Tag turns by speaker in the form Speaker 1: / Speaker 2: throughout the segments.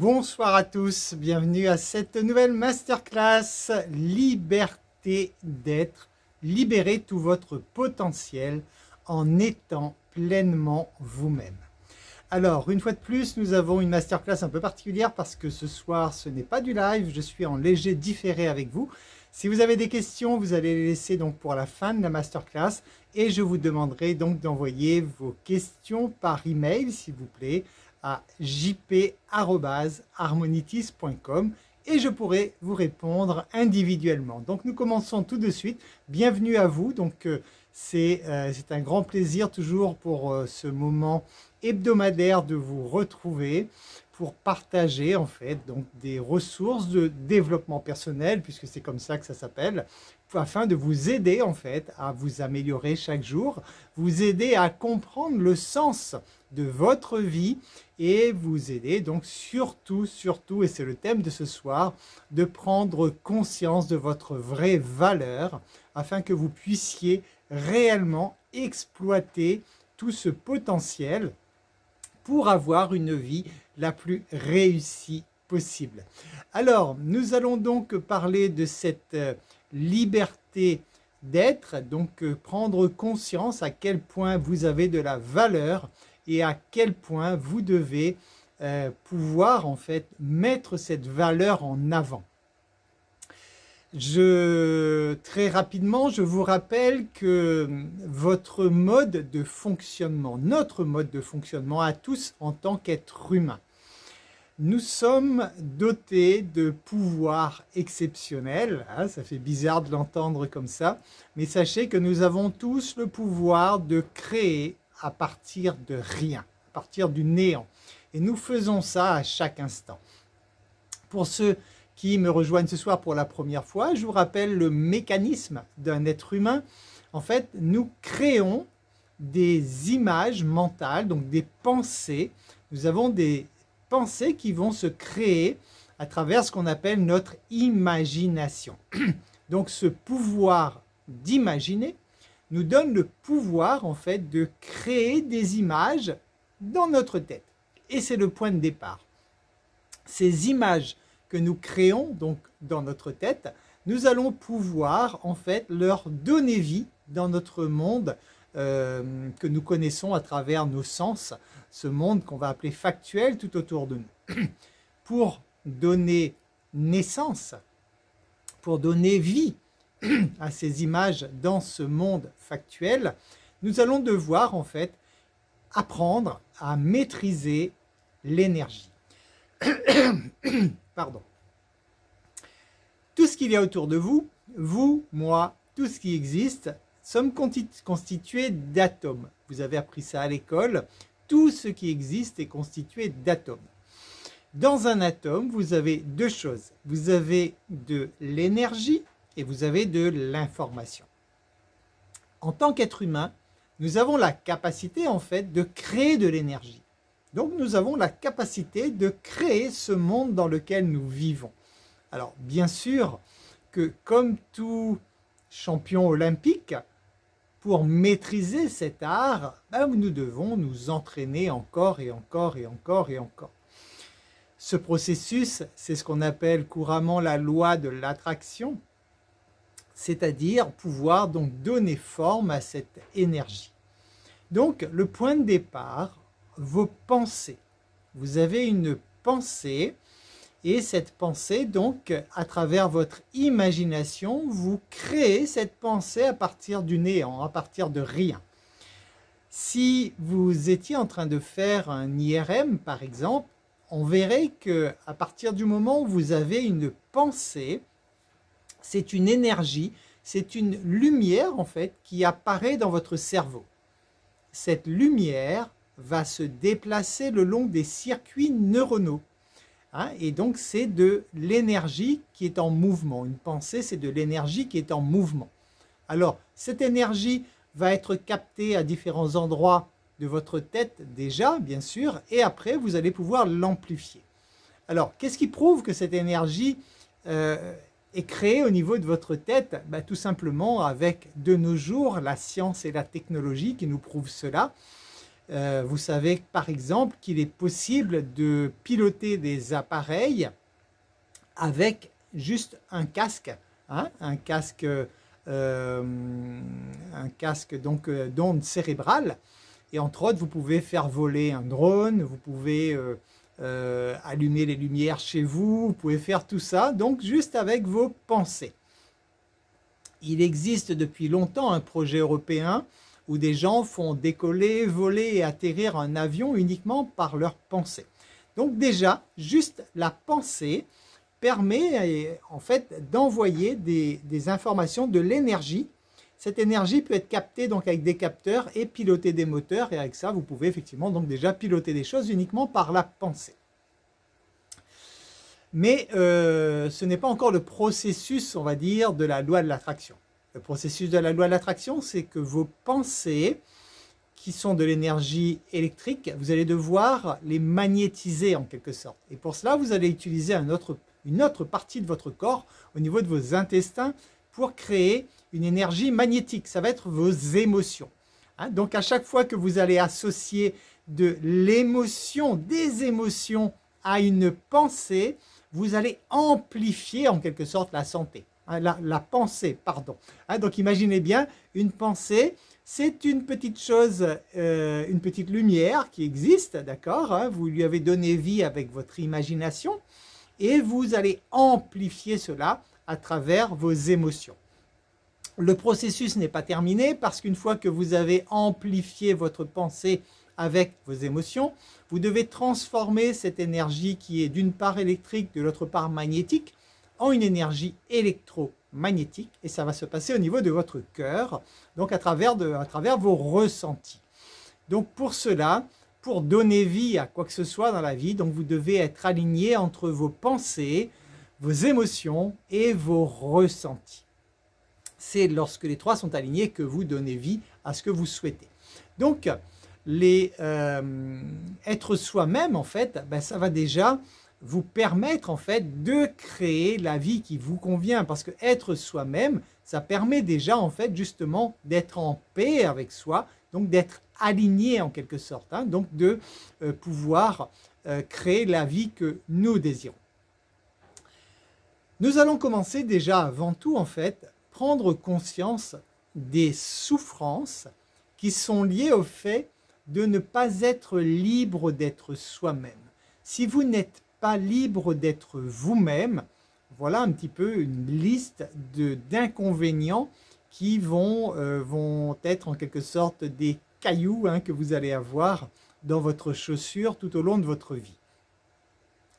Speaker 1: Bonsoir à tous, bienvenue à cette nouvelle masterclass Liberté d'être, libérez tout votre potentiel en étant pleinement vous-même. Alors, une fois de plus, nous avons une masterclass un peu particulière parce que ce soir, ce n'est pas du live, je suis en léger différé avec vous. Si vous avez des questions, vous allez les laisser donc pour la fin de la masterclass et je vous demanderai donc d'envoyer vos questions par email, s'il vous plaît, à jp@harmonitis.com et je pourrai vous répondre individuellement. Donc nous commençons tout de suite. Bienvenue à vous. Donc c'est un grand plaisir toujours pour ce moment hebdomadaire de vous retrouver pour partager en fait donc des ressources de développement personnel, puisque c'est comme ça que ça s'appelle, afin de vous aider en fait à vous améliorer chaque jour, vous aider à comprendre le sens de votre vie et vous aider donc surtout, et c'est le thème de ce soir, de prendre conscience de votre vraie valeur afin que vous puissiez réellement exploiter tout ce potentiel pour avoir une vie la plus réussie possible. Alors, nous allons donc parler de cette liberté d'être, donc prendre conscience à quel point vous avez de la valeur et à quel point vous devez pouvoir en fait mettre cette valeur en avant. Très rapidement, je vous rappelle que votre mode de fonctionnement, notre mode de fonctionnement à tous en tant qu'être humain, nous sommes dotés de pouvoirs exceptionnels. Hein, ça fait bizarre de l'entendre comme ça, mais sachez que nous avons tous le pouvoir de créer à partir de rien, à partir du néant. Et nous faisons ça à chaque instant. Pour ceux qui me rejoignent ce soir pour la première fois, je vous rappelle le mécanisme d'un être humain. En fait, nous créons des images mentales, donc des pensées. Nous avons des pensées qui vont se créer à travers ce qu'on appelle notre imagination. Donc ce pouvoir d'imaginer nous donne le pouvoir en fait de créer des images dans notre tête. Et c'est le point de départ. Ces images que nous créons donc dans notre tête, nous allons pouvoir en fait leur donner vie dans notre monde que nous connaissons à travers nos sens, ce monde qu'on va appeler factuel tout autour de nous. Pour donner naissance, pour donner vie à ces images dans ce monde factuel, nous allons devoir en fait apprendre à maîtriser l'énergie. Pardon. Tout ce qu'il y a autour de vous, vous, moi, tout ce qui existe, sommes constitués d'atomes. Vous avez appris ça à l'école. Tout ce qui existe est constitué d'atomes. Dans un atome, vous avez deux choses. Vous avez de l'énergie et vous avez de l'information. En tant qu'être humain, nous avons la capacité en fait de créer de l'énergie. Donc nous avons la capacité de créer ce monde dans lequel nous vivons. Alors bien sûr que comme tout champion olympique, pour maîtriser cet art, nous devons nous entraîner encore et encore et encore et encore. Ce processus, c'est ce qu'on appelle couramment la loi de l'attraction, c'est-à-dire pouvoir donc donner forme à cette énergie. Donc le point de départ, vos pensées. Vous avez une pensée et cette pensée, donc, à travers votre imagination, vous créez cette pensée à partir du néant, à partir de rien. Si vous étiez en train de faire un IRM, par exemple, on verrait que à partir du moment où vous avez une pensée, c'est une énergie, c'est une lumière, en fait, qui apparaît dans votre cerveau. Cette lumière va se déplacer le long des circuits neuronaux. Hein, et donc, c'est de l'énergie qui est en mouvement. Une pensée, c'est de l'énergie qui est en mouvement. Alors, cette énergie va être captée à différents endroits de votre tête déjà, bien sûr, et après, vous allez pouvoir l'amplifier. Alors, qu'est-ce qui prouve que cette énergie est créée au niveau de votre tête? Tout simplement avec, de nos jours, la science et la technologie qui nous prouvent cela. Vous savez par exemple qu'il est possible de piloter des appareils avec juste un casque, hein, un casque donc d'onde cérébrale. Et entre autres, vous pouvez faire voler un drone, vous pouvez allumer les lumières chez vous, vous pouvez faire tout ça, donc juste avec vos pensées. Il existe depuis longtemps un projet européen où des gens font décoller, voler et atterrir un avion uniquement par leurs pensées. Donc déjà, juste la pensée permet en fait d'envoyer des informations, de l'énergie. Cette énergie peut être captée donc avec des capteurs et piloter des moteurs, et avec ça vous pouvez effectivement donc déjà piloter des choses uniquement par la pensée. Mais ce n'est pas encore le processus, on va dire, de la loi de l'attraction. Le processus de la loi de l'attraction, c'est que vos pensées, qui sont de l'énergie électrique, vous allez devoir les magnétiser en quelque sorte. Et pour cela, vous allez utiliser une autre partie de votre corps, au niveau de vos intestins, pour créer une énergie magnétique. Ça va être vos émotions. Hein? Donc à chaque fois que vous allez associer de l'émotion, des émotions à une pensée, vous allez amplifier en quelque sorte la santé. La pensée, pardon. Hein, donc imaginez bien, une pensée, c'est une petite chose, une petite lumière qui existe, d'accord, hein, vous lui avez donné vie avec votre imagination et vous allez amplifier cela à travers vos émotions. Le processus n'est pas terminé parce qu'une fois que vous avez amplifié votre pensée avec vos émotions, vous devez transformer cette énergie qui est d'une part électrique, de l'autre part magnétique, en une énergie électromagnétique, et ça va se passer au niveau de votre cœur, donc à travers vos ressentis. Donc pour cela, pour donner vie à quoi que ce soit dans la vie, donc vous devez être aligné entre vos pensées, vos émotions et vos ressentis. C'est lorsque les trois sont alignés que vous donnez vie à ce que vous souhaitez. Donc, être soi-même, en fait, ben, ça va déjà vous permettre en fait de créer la vie qui vous convient, parce que être soi-même, ça permet déjà en fait justement d'être en paix avec soi, donc d'être aligné en quelque sorte, hein, donc de pouvoir créer la vie que nous désirons. Nous allons commencer déjà avant tout en fait prendre conscience des souffrances qui sont liées au fait de ne pas être libre d'être soi-même. Si vous n'êtes pas libre d'être vous-même, voilà un petit peu une liste d'inconvénients qui vont être en quelque sorte des cailloux, hein, que vous allez avoir dans votre chaussure tout au long de votre vie.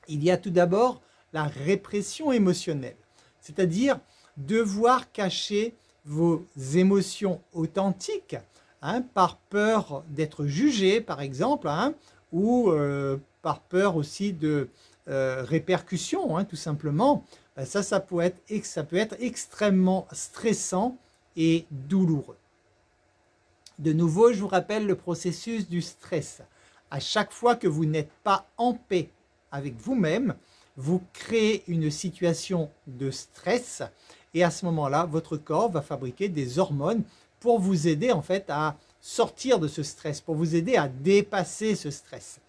Speaker 1: Il y a tout d'abord la répression émotionnelle, c'est-à-dire devoir cacher vos émotions authentiques, hein, par peur d'être jugé par exemple, hein, ou par peur aussi de répercussions, hein, tout simplement. Ben ça peut être extrêmement stressant et douloureux. De nouveau, je vous rappelle le processus du stress. À chaque fois que vous n'êtes pas en paix avec vous-même, vous créez une situation de stress et à ce moment-là, votre corps va fabriquer des hormones pour vous aider en fait à sortir de ce stress, pour vous aider à dépasser ce stress.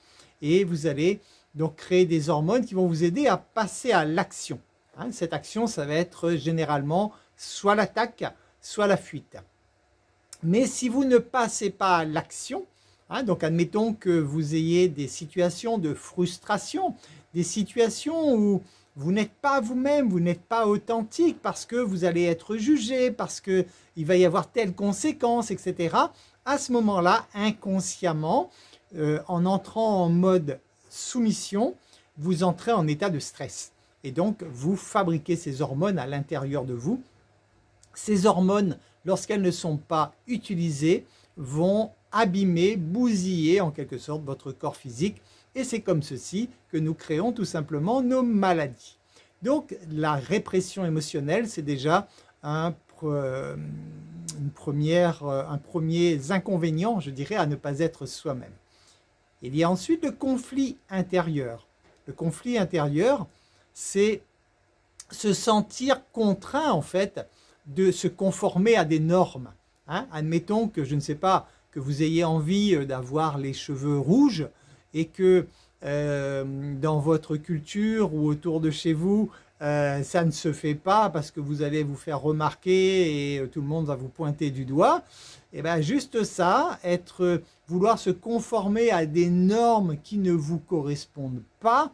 Speaker 1: Et vous allez donc créer des hormones qui vont vous aider à passer à l'action. Hein, cette action, ça va être généralement soit l'attaque, soit la fuite. Mais si vous ne passez pas à l'action, hein, donc admettons que vous ayez des situations de frustration, des situations où vous n'êtes pas vous-même, vous n'êtes pas authentique parce que vous allez être jugé, parce qu'il va y avoir telle conséquence, etc. À ce moment-là, inconsciemment, en entrant en mode soumission, vous entrez en état de stress. Et donc, vous fabriquez ces hormones à l'intérieur de vous. Ces hormones, lorsqu'elles ne sont pas utilisées, vont abîmer, bousiller en quelque sorte votre corps physique. Et c'est comme ceci que nous créons tout simplement nos maladies. Donc, la répression émotionnelle, c'est déjà un premier inconvénient, je dirais, à ne pas être soi-même. Il y a ensuite le conflit intérieur. Le conflit intérieur, c'est se sentir contraint, en fait, de se conformer à des normes. Hein? Admettons que, je ne sais pas, que vous ayez envie d'avoir les cheveux rouges et que dans votre culture ou autour de chez vous, ça ne se fait pas parce que vous allez vous faire remarquer et tout le monde va vous pointer du doigt. Et bien juste ça, vouloir se conformer à des normes qui ne vous correspondent pas,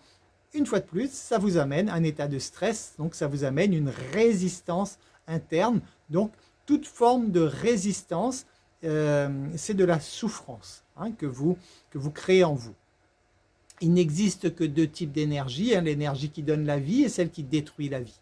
Speaker 1: une fois de plus, ça vous amène un état de stress, donc ça vous amène une résistance interne. Donc toute forme de résistance, c'est de la souffrance que vous créez en vous. Il n'existe que deux types d'énergie, l'énergie qui donne la vie et celle qui détruit la vie.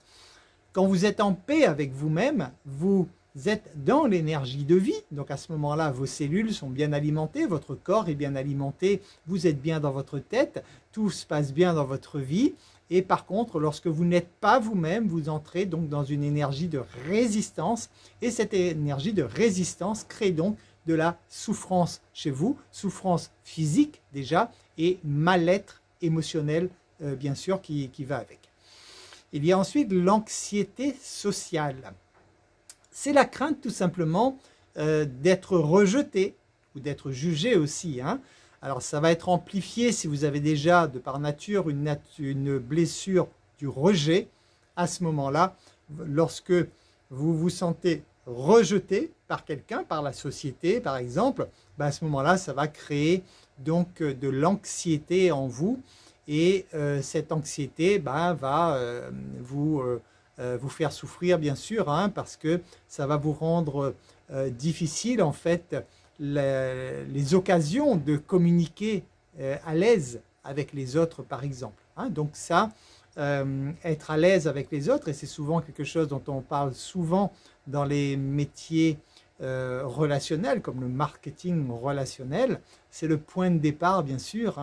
Speaker 1: Quand vous êtes en paix avec vous-même, vous êtes dans l'énergie de vie, donc à ce moment-là, vos cellules sont bien alimentées, votre corps est bien alimenté, vous êtes bien dans votre tête, tout se passe bien dans votre vie. Et par contre, lorsque vous n'êtes pas vous-même, vous entrez donc dans une énergie de résistance, et cette énergie de résistance crée donc de la souffrance chez vous, souffrance physique déjà, et mal-être émotionnel, bien sûr, qui va avec. Il y a ensuite l'anxiété sociale. C'est la crainte tout simplement d'être rejeté ou d'être jugé aussi. Alors ça va être amplifié si vous avez déjà de par nature une blessure du rejet. À ce moment-là, lorsque vous vous sentez rejeté par quelqu'un, par la société par exemple, à ce moment-là, ça va créer donc de l'anxiété en vous et cette anxiété va vous faire souffrir bien sûr parce que ça va vous rendre difficile en fait les occasions de communiquer à l'aise avec les autres par exemple. Donc ça, être à l'aise avec les autres, et c'est souvent quelque chose dont on parle souvent dans les métiers relationnels comme le marketing relationnel, c'est le point de départ bien sûr,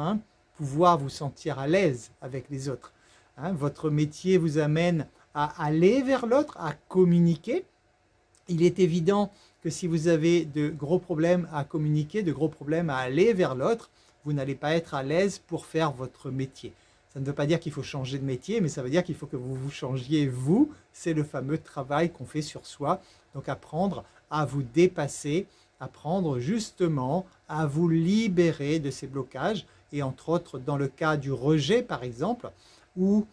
Speaker 1: pouvoir vous sentir à l'aise avec les autres. Votre métier vous amène à aller vers l'autre, à communiquer. Il est évident que si vous avez de gros problèmes à communiquer, de gros problèmes à aller vers l'autre, vous n'allez pas être à l'aise pour faire votre métier. Ça ne veut pas dire qu'il faut changer de métier, mais ça veut dire qu'il faut que vous vous changiez vous. C'est le fameux travail qu'on fait sur soi. Donc apprendre à vous dépasser, apprendre justement à vous libérer de ces blocages. Et entre autres, dans le cas du rejet par exemple, ou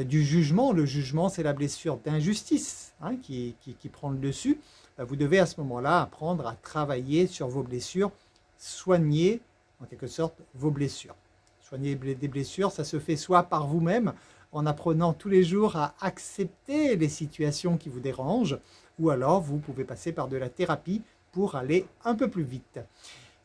Speaker 1: du jugement. Le jugement, c'est la blessure d'injustice qui prend le dessus. Vous devez à ce moment-là apprendre à travailler sur vos blessures, soigner en quelque sorte vos blessures. Soigner des blessures, ça se fait soit par vous-même, en apprenant tous les jours à accepter les situations qui vous dérangent, ou alors vous pouvez passer par de la thérapie pour aller un peu plus vite.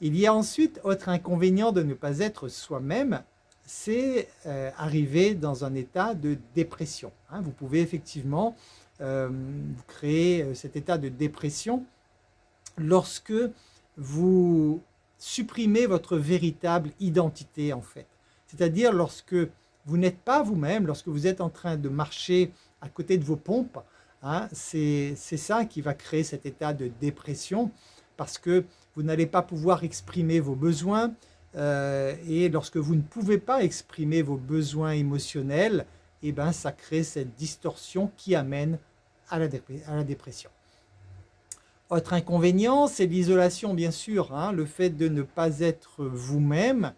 Speaker 1: Il y a ensuite, autre inconvénient de ne pas être soi-même, c'est arriver dans un état de dépression. Vous pouvez effectivement créer cet état de dépression lorsque vous supprimez votre véritable identité en fait. C'est-à-dire lorsque vous n'êtes pas vous-même, lorsque vous êtes en train de marcher à côté de vos pompes, c'est ça qui va créer cet état de dépression parce que vous n'allez pas pouvoir exprimer vos besoins, et lorsque vous ne pouvez pas exprimer vos besoins émotionnels, ça crée cette distorsion qui amène à la dépression. Autre inconvénient, c'est l'isolation bien sûr, le fait de ne pas être vous-même,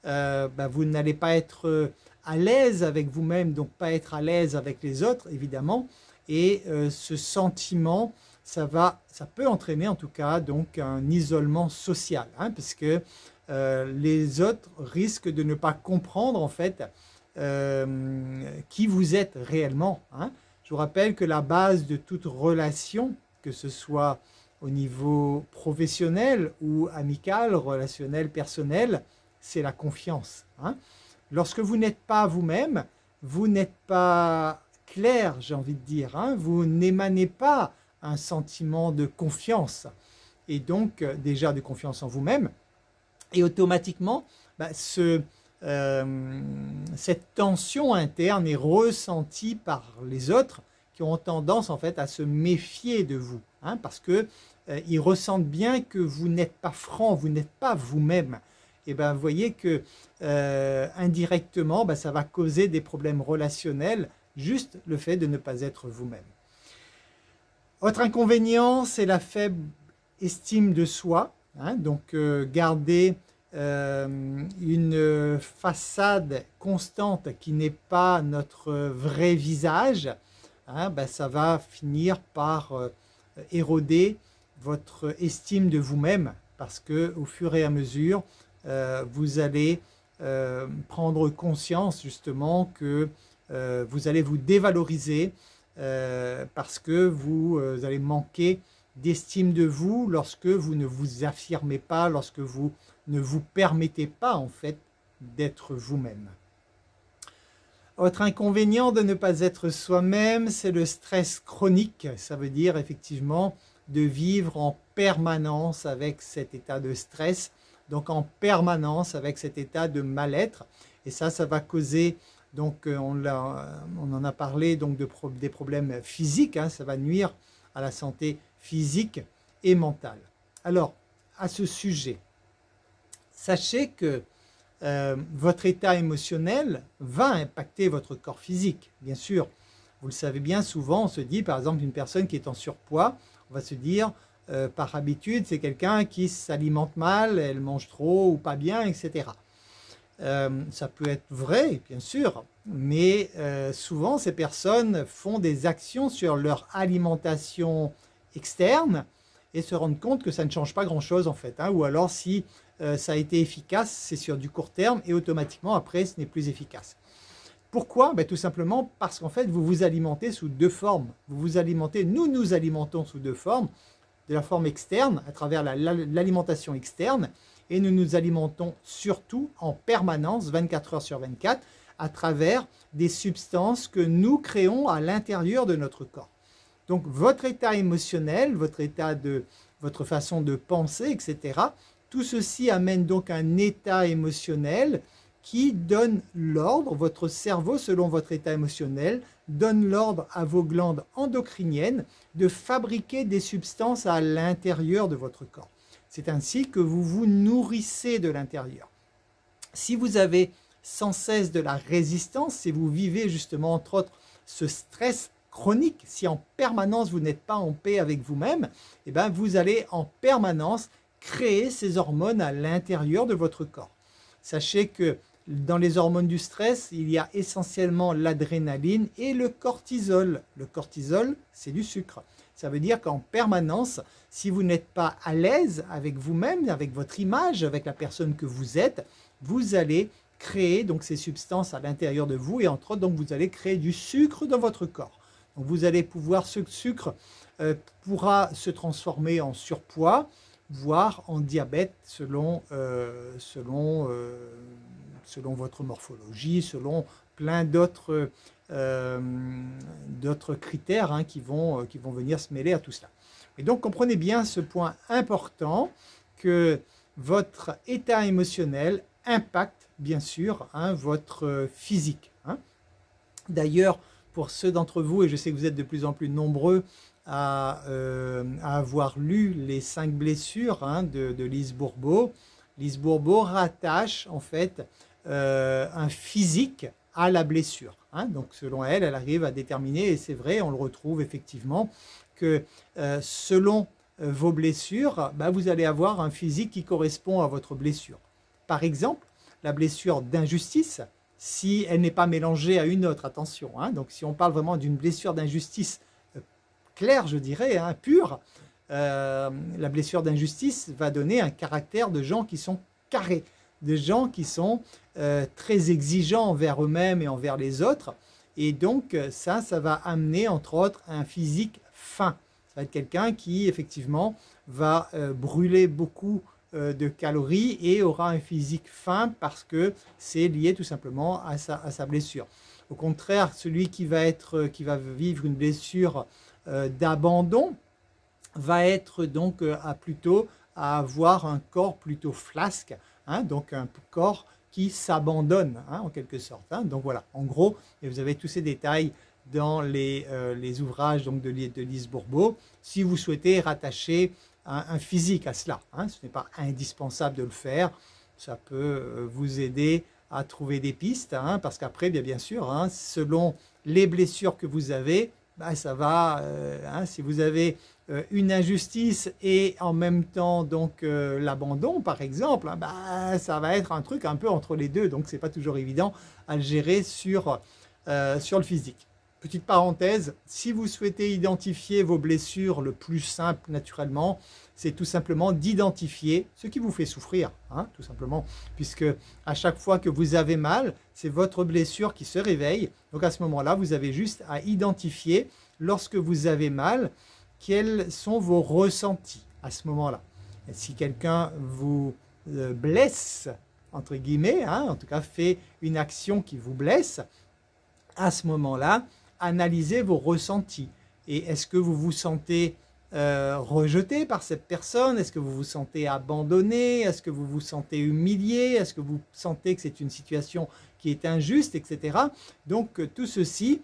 Speaker 1: vous n'allez pas être à l'aise avec vous-même, donc pas être à l'aise avec les autres évidemment, et ce sentiment, ça peut entraîner en tout cas donc un isolement social, parce que les autres risquent de ne pas comprendre en fait qui vous êtes réellement. Je vous rappelle que la base de toute relation, que ce soit au niveau professionnel ou amical, relationnel, personnel, c'est la confiance. Lorsque vous n'êtes pas vous-même, vous n'êtes pas clair, j'ai envie de dire, vous n'émanez pas un sentiment de confiance, et donc déjà de confiance en vous-même, et automatiquement, cette tension interne est ressentie par les autres qui ont tendance en fait à se méfier de vous, parce que ils ressentent bien que vous n'êtes pas franc, vous n'êtes pas vous-même. Et vous voyez que indirectement, ça va causer des problèmes relationnels, juste le fait de ne pas être vous-même. Autre inconvénient, c'est la faible estime de soi. hein. Donc garder une façade constante qui n'est pas notre vrai visage, hein, ben, ça va finir par éroder votre estime de vous-même, parce que au fur et à mesure, vous allez prendre conscience justement que vous allez vous dévaloriser parce que vous allez manquer d'estime de vous lorsque vous ne vous affirmez pas, lorsque vous ne vous permettez pas en fait d'être vous-même. Autre inconvénient de ne pas être soi-même, c'est le stress chronique. Ça veut dire effectivement de vivre en permanence avec cet état de stress, donc en permanence avec cet état de mal-être. Et ça va causer, donc on en a parlé, donc des problèmes physiques, hein, ça va nuire à la santé physique et mentale. Alors, à ce sujet, sachez que votre état émotionnel va impacter votre corps physique, bien sûr. Vous le savez bien, souvent on se dit, par exemple, une personne qui est en surpoids, on va se dire, par habitude, c'est quelqu'un qui s'alimente mal, elle mange trop ou pas bien, etc. Ça peut être vrai, bien sûr, mais souvent ces personnes font des actions sur leur alimentation externe et se rendent compte que ça ne change pas grand-chose en fait, hein, ou alors si ça a été efficace, c'est sur du court terme et automatiquement après ce n'est plus efficace. Pourquoi? Ben, tout simplement parce qu'en fait vous vous alimentez sous deux formes. Nous nous alimentons sous deux formes, de la forme externe à travers l'alimentation externe, et nous nous alimentons surtout en permanence 24 heures sur 24 à travers des substances que nous créons à l'intérieur de notre corps. Donc votre état émotionnel, votre façon de penser, etc., tout ceci amène donc un état émotionnel qui donne l'ordre, votre cerveau, selon votre état émotionnel, donne l'ordre à vos glandes endocriniennes de fabriquer des substances à l'intérieur de votre corps. C'est ainsi que vous vous nourrissez de l'intérieur. Si vous avez sans cesse de la résistance, si vous vivez justement entre autres ce stress chronique, si en permanence vous n'êtes pas en paix avec vous-même, eh bien vous allez en permanence créer ces hormones à l'intérieur de votre corps. Sachez que dans les hormones du stress, il y a essentiellement l'adrénaline et le cortisol. Le cortisol, c'est du sucre. Ça veut dire qu'en permanence, si vous n'êtes pas à l'aise avec vous-même, avec votre image, avec la personne que vous êtes, vous allez créer donc ces substances à l'intérieur de vous et entre autres, donc vous allez créer du sucre dans votre corps. Donc vous allez pouvoir, ce sucre pourra se transformer en surpoids, voire en diabète selon votre morphologie, selon plein d'autres critères hein, qui vont venir se mêler à tout cela. Et donc comprenez bien ce point important que votre état émotionnel impacte bien sûr hein, votre physique. Hein. D'ailleurs, pour ceux d'entre vous, et je sais que vous êtes de plus en plus nombreux à avoir lu les 5 blessures hein, de Lise Bourbeau. Lise Bourbeau rattache en fait un physique à la blessure. Hein. Donc selon elle, elle arrive à déterminer, et c'est vrai, on le retrouve effectivement, que selon vos blessures, bah, vous allez avoir un physique qui correspond à votre blessure. Par exemple, la blessure d'injustice, si elle n'est pas mélangée à une autre, attention, hein, donc si on parle vraiment d'une blessure d'injustice claire, je dirais, hein, pure, la blessure d'injustice va donner un caractère de gens qui sont carrés, de gens qui sont très exigeants envers eux-mêmes et envers les autres, et donc ça va amener entre autres un physique fin. Ça va être quelqu'un qui effectivement va brûler beaucoup de calories et aura un physique fin parce que c'est lié tout simplement à sa blessure. Au contraire, celui qui va vivre une blessure d'abandon va être donc plutôt à avoir un corps plutôt flasque, hein, donc un corps qui s'abandonne hein, en quelque sorte. Hein. Donc voilà, en gros, et vous avez tous ces détails dans les ouvrages donc, de Lise Bourbeau, si vous souhaitez rattacher un physique à cela. Hein. Ce n'est pas indispensable de le faire, ça peut vous aider à trouver des pistes, hein, parce qu'après, bien sûr, hein, selon les blessures que vous avez, bah, ça va, si vous avez une injustice et en même temps donc l'abandon par exemple, hein, bah, ça va être un truc un peu entre les deux, donc c'est pas toujours évident à le gérer sur le physique. Petite parenthèse, si vous souhaitez identifier vos blessures, le plus simple naturellement, c'est tout simplement d'identifier ce qui vous fait souffrir, hein, tout simplement, puisque à chaque fois que vous avez mal, c'est votre blessure qui se réveille. Donc à ce moment-là, vous avez juste à identifier, lorsque vous avez mal, quels sont vos ressentis à ce moment-là. Si quelqu'un vous blesse, entre guillemets, hein, en tout cas fait une action qui vous blesse, à ce moment-là, analysez vos ressentis. Et est-ce que vous vous sentez rejeté par cette personne? Est-ce que vous vous sentez abandonné? Est-ce que vous vous sentez humilié? Est-ce que vous sentez que c'est une situation qui est injuste, etc. Donc tout ceci,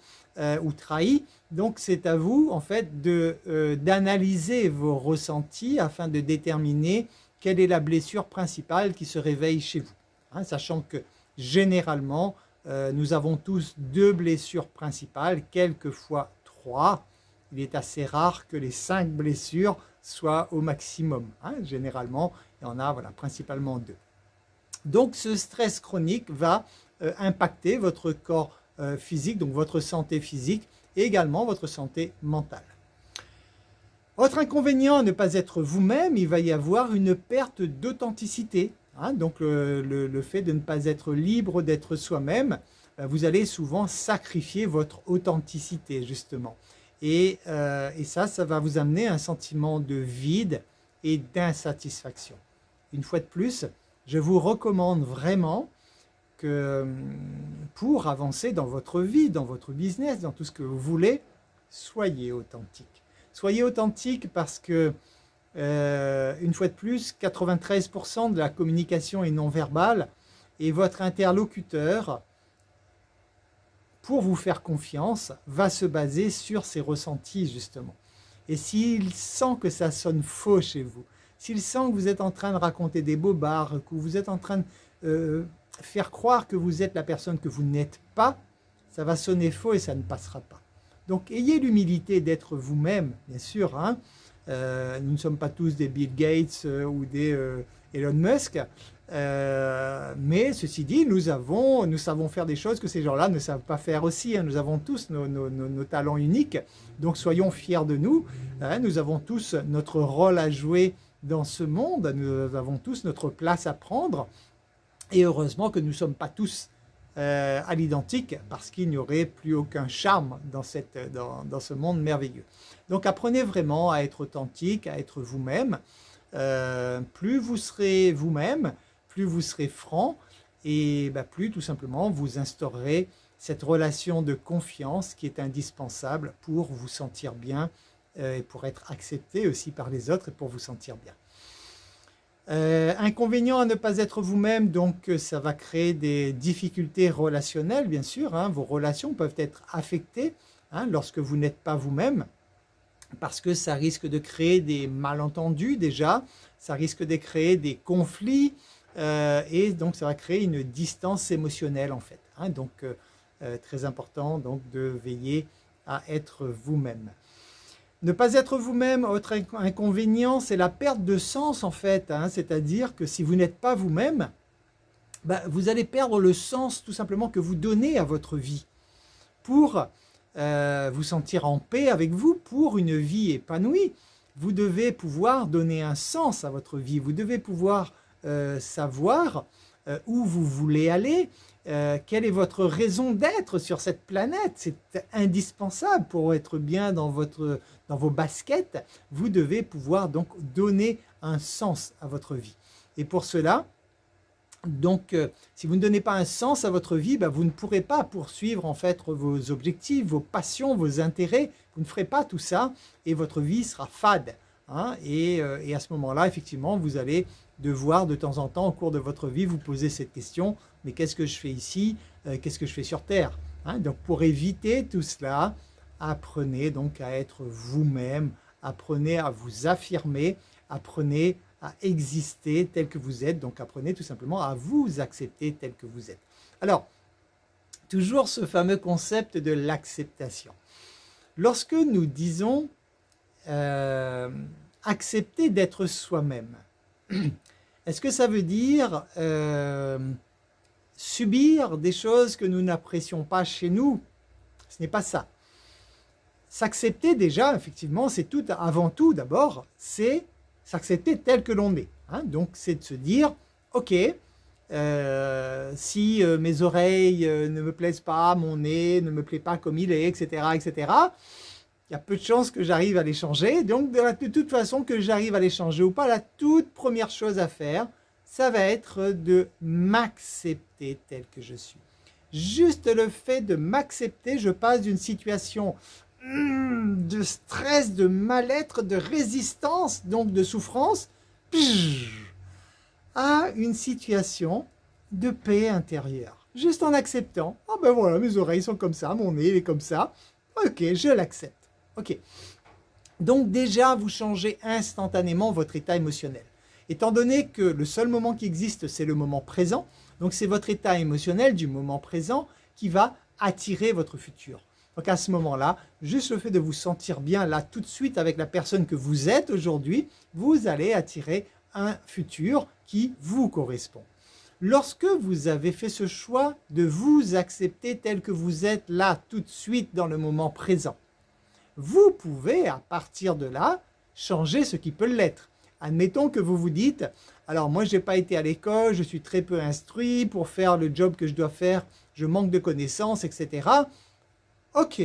Speaker 1: ou trahi, donc c'est à vous en fait d'analyser vos ressentis afin de déterminer quelle est la blessure principale qui se réveille chez vous. Hein, sachant que généralement, nous avons tous 2 blessures principales, quelquefois 3. Il est assez rare que les 5 blessures soient au maximum. Hein. Généralement, il y en a principalement 2. Donc ce stress chronique va impacter votre corps physique, donc votre santé physique et également votre santé mentale. Autre inconvénient à ne pas être vous-même, il va y avoir une perte d'authenticité. Hein, donc le fait de ne pas être libre d'être soi-même, vous allez souvent sacrifier votre authenticité justement. Et ça va vous amener un sentiment de vide et d'insatisfaction. Une fois de plus, je vous recommande vraiment que pour avancer dans votre vie, dans votre business, dans tout ce que vous voulez, soyez authentique. Soyez authentique parce que une fois de plus, 93% de la communication est non verbale et votre interlocuteur, pour vous faire confiance, va se baser sur ses ressentis justement. Et s'il sent que ça sonne faux chez vous, s'il sent que vous êtes en train de raconter des bobards, que vous êtes en train de faire croire que vous êtes la personne que vous n'êtes pas, ça va sonner faux et ça ne passera pas. Donc ayez l'humilité d'être vous-même, bien sûr, hein. Nous ne sommes pas tous des Bill Gates ou des Elon Musk, mais ceci dit, nous savons faire des choses que ces gens-là ne savent pas faire aussi. Hein. Nous avons tous nos talents uniques, donc soyons fiers de nous. Hein. Nous avons tous notre rôle à jouer dans ce monde, nous avons tous notre place à prendre, et heureusement que nous ne sommes pas tous à l'identique, parce qu'il n'y aurait plus aucun charme dans ce monde merveilleux. Donc apprenez vraiment à être authentique, à être vous-même. Plus vous serez vous-même, plus vous serez franc, et plus tout simplement vous instaurerez cette relation de confiance qui est indispensable pour vous sentir bien et pour être accepté aussi par les autres et pour vous sentir bien. Inconvénient à ne pas être vous-même, donc ça va créer des difficultés relationnelles, bien sûr. Hein. Vos relations peuvent être affectées lorsque vous n'êtes pas vous-même, parce que ça risque de créer des malentendus déjà, ça risque de créer des conflits, et donc ça va créer une distance émotionnelle en fait. Hein. Donc très important donc, de veiller à être vous-même. Ne pas être vous-même, autre inconvénient, c'est la perte de sens en fait. Hein, c'est-à-dire que si vous n'êtes pas vous-même, vous allez perdre le sens tout simplement que vous donnez à votre vie. Pour vous sentir en paix avec vous, pour une vie épanouie, vous devez pouvoir donner un sens à votre vie. Vous devez pouvoir savoir où vous voulez aller, quelle est votre raison d'être sur cette planète. C'est indispensable pour être bien dans vos baskets. Vous devez pouvoir donc donner un sens à votre vie. Et pour cela, donc, si vous ne donnez pas un sens à votre vie, vous ne pourrez pas poursuivre en fait vos objectifs, vos passions, vos intérêts. Vous ne ferez pas tout ça et votre vie sera fade. Hein, et à ce moment-là, effectivement, vous allez devoir de temps en temps au cours de votre vie vous poser cette question, mais qu'est-ce que je fais ici? Qu'est-ce que je fais sur Terre? Hein, donc pour éviter tout cela, apprenez donc à être vous-même, apprenez à vous affirmer, apprenez à exister tel que vous êtes, donc apprenez tout simplement à vous accepter tel que vous êtes. Alors, toujours ce fameux concept de l'acceptation. Lorsque nous disons accepter d'être soi-même, est-ce que ça veut dire subir des choses que nous n'apprécions pas chez nous? Ce n'est pas ça. S'accepter déjà, effectivement, c'est tout, avant tout d'abord, c'est s'accepter tel que l'on est. Hein. Donc c'est de se dire, ok, si mes oreilles ne me plaisent pas, mon nez ne me plaît pas comme il est, etc., etc., il y a peu de chances que j'arrive à les changer. Donc de toute façon, que j'arrive à les changer ou pas, la toute première chose à faire, ça va être de m'accepter tel que je suis. Juste le fait de m'accepter, je passe d'une situation de stress, de mal-être, de résistance, donc de souffrance, à une situation de paix intérieure. Juste en acceptant, ah ben voilà, mes oreilles sont comme ça, mon nez il est comme ça, ok, je l'accepte. Ok. Donc déjà, vous changez instantanément votre état émotionnel. Étant donné que le seul moment qui existe, c'est le moment présent, donc c'est votre état émotionnel du moment présent qui va attirer votre futur. Donc à ce moment-là, juste le fait de vous sentir bien là tout de suite avec la personne que vous êtes aujourd'hui, vous allez attirer un futur qui vous correspond. Lorsque vous avez fait ce choix de vous accepter tel que vous êtes là tout de suite dans le moment présent, vous pouvez à partir de là changer ce qui peut l'être. Admettons que vous vous dites, alors moi je n'ai pas été à l'école, je suis très peu instruit, pour faire le job que je dois faire, je manque de connaissances, etc. Ok,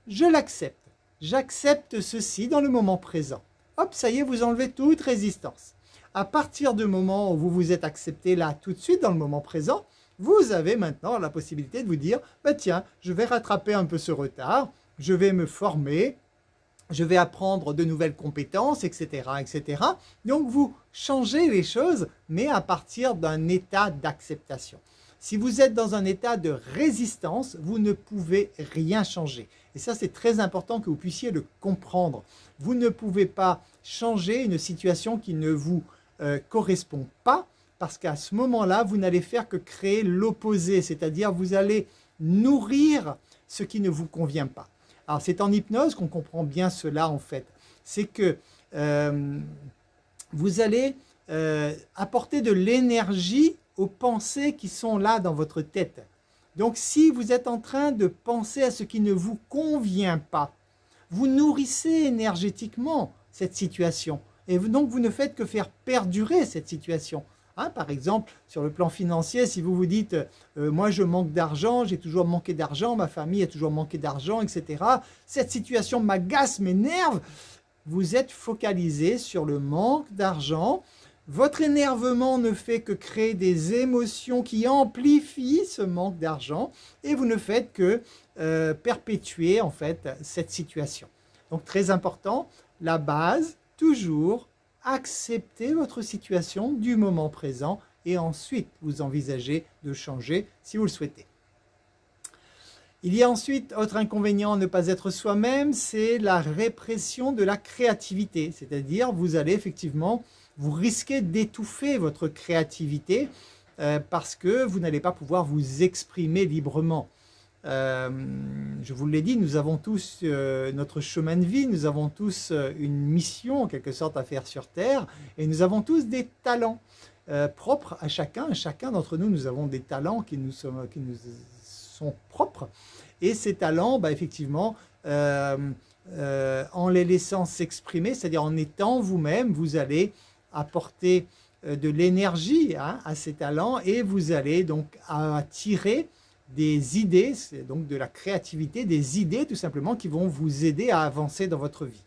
Speaker 1: je l'accepte. J'accepte ceci dans le moment présent. Hop, ça y est, vous enlevez toute résistance. À partir du moment où vous vous êtes accepté là tout de suite dans le moment présent, vous avez maintenant la possibilité de vous dire, bah tiens, je vais rattraper un peu ce retard, je vais me former, je vais apprendre de nouvelles compétences, etc., etc. Donc, vous changez les choses, mais à partir d'un état d'acceptation. Si vous êtes dans un état de résistance, vous ne pouvez rien changer. Et ça, c'est très important que vous puissiez le comprendre. Vous ne pouvez pas changer une situation qui ne vous correspond pas, parce qu'à ce moment-là, vous n'allez faire que créer l'opposé, c'est-à-dire vous allez nourrir ce qui ne vous convient pas. Alors, c'est en hypnose qu'on comprend bien cela, en fait. C'est que vous allez apporter de l'énergie aux pensées qui sont là dans votre tête. Donc, si vous êtes en train de penser à ce qui ne vous convient pas, vous nourrissez énergétiquement cette situation. Et donc, vous ne faites que faire perdurer cette situation. Hein, par exemple, sur le plan financier, si vous vous dites moi je manque d'argent, j'ai toujours manqué d'argent, ma famille a toujours manqué d'argent, etc. Cette situation m'agace, m'énerve. Vous êtes focalisé sur le manque d'argent. Votre énervement ne fait que créer des émotions qui amplifient ce manque d'argent et vous ne faites que perpétuer en fait cette situation. Donc très important, la base, toujours acceptez votre situation du moment présent et ensuite vous envisagez de changer si vous le souhaitez. Il y a ensuite, autre inconvénient à ne pas être soi-même, c'est la répression de la créativité. C'est-à-dire, vous allez effectivement, vous risquez d'étouffer votre créativité parce que vous n'allez pas pouvoir vous exprimer librement. Je vous l'ai dit, nous avons tous notre chemin de vie, nous avons tous une mission en quelque sorte à faire sur Terre et nous avons tous des talents propres à chacun. Chacun d'entre nous, nous avons des talents qui nous sont propres et ces talents, bah, effectivement, en les laissant s'exprimer, c'est-à-dire en étant vous-même, vous allez apporter de l'énergie à ces talents et vous allez donc attirer des idées, c'est donc de la créativité, des idées tout simplement qui vont vous aider à avancer dans votre vie.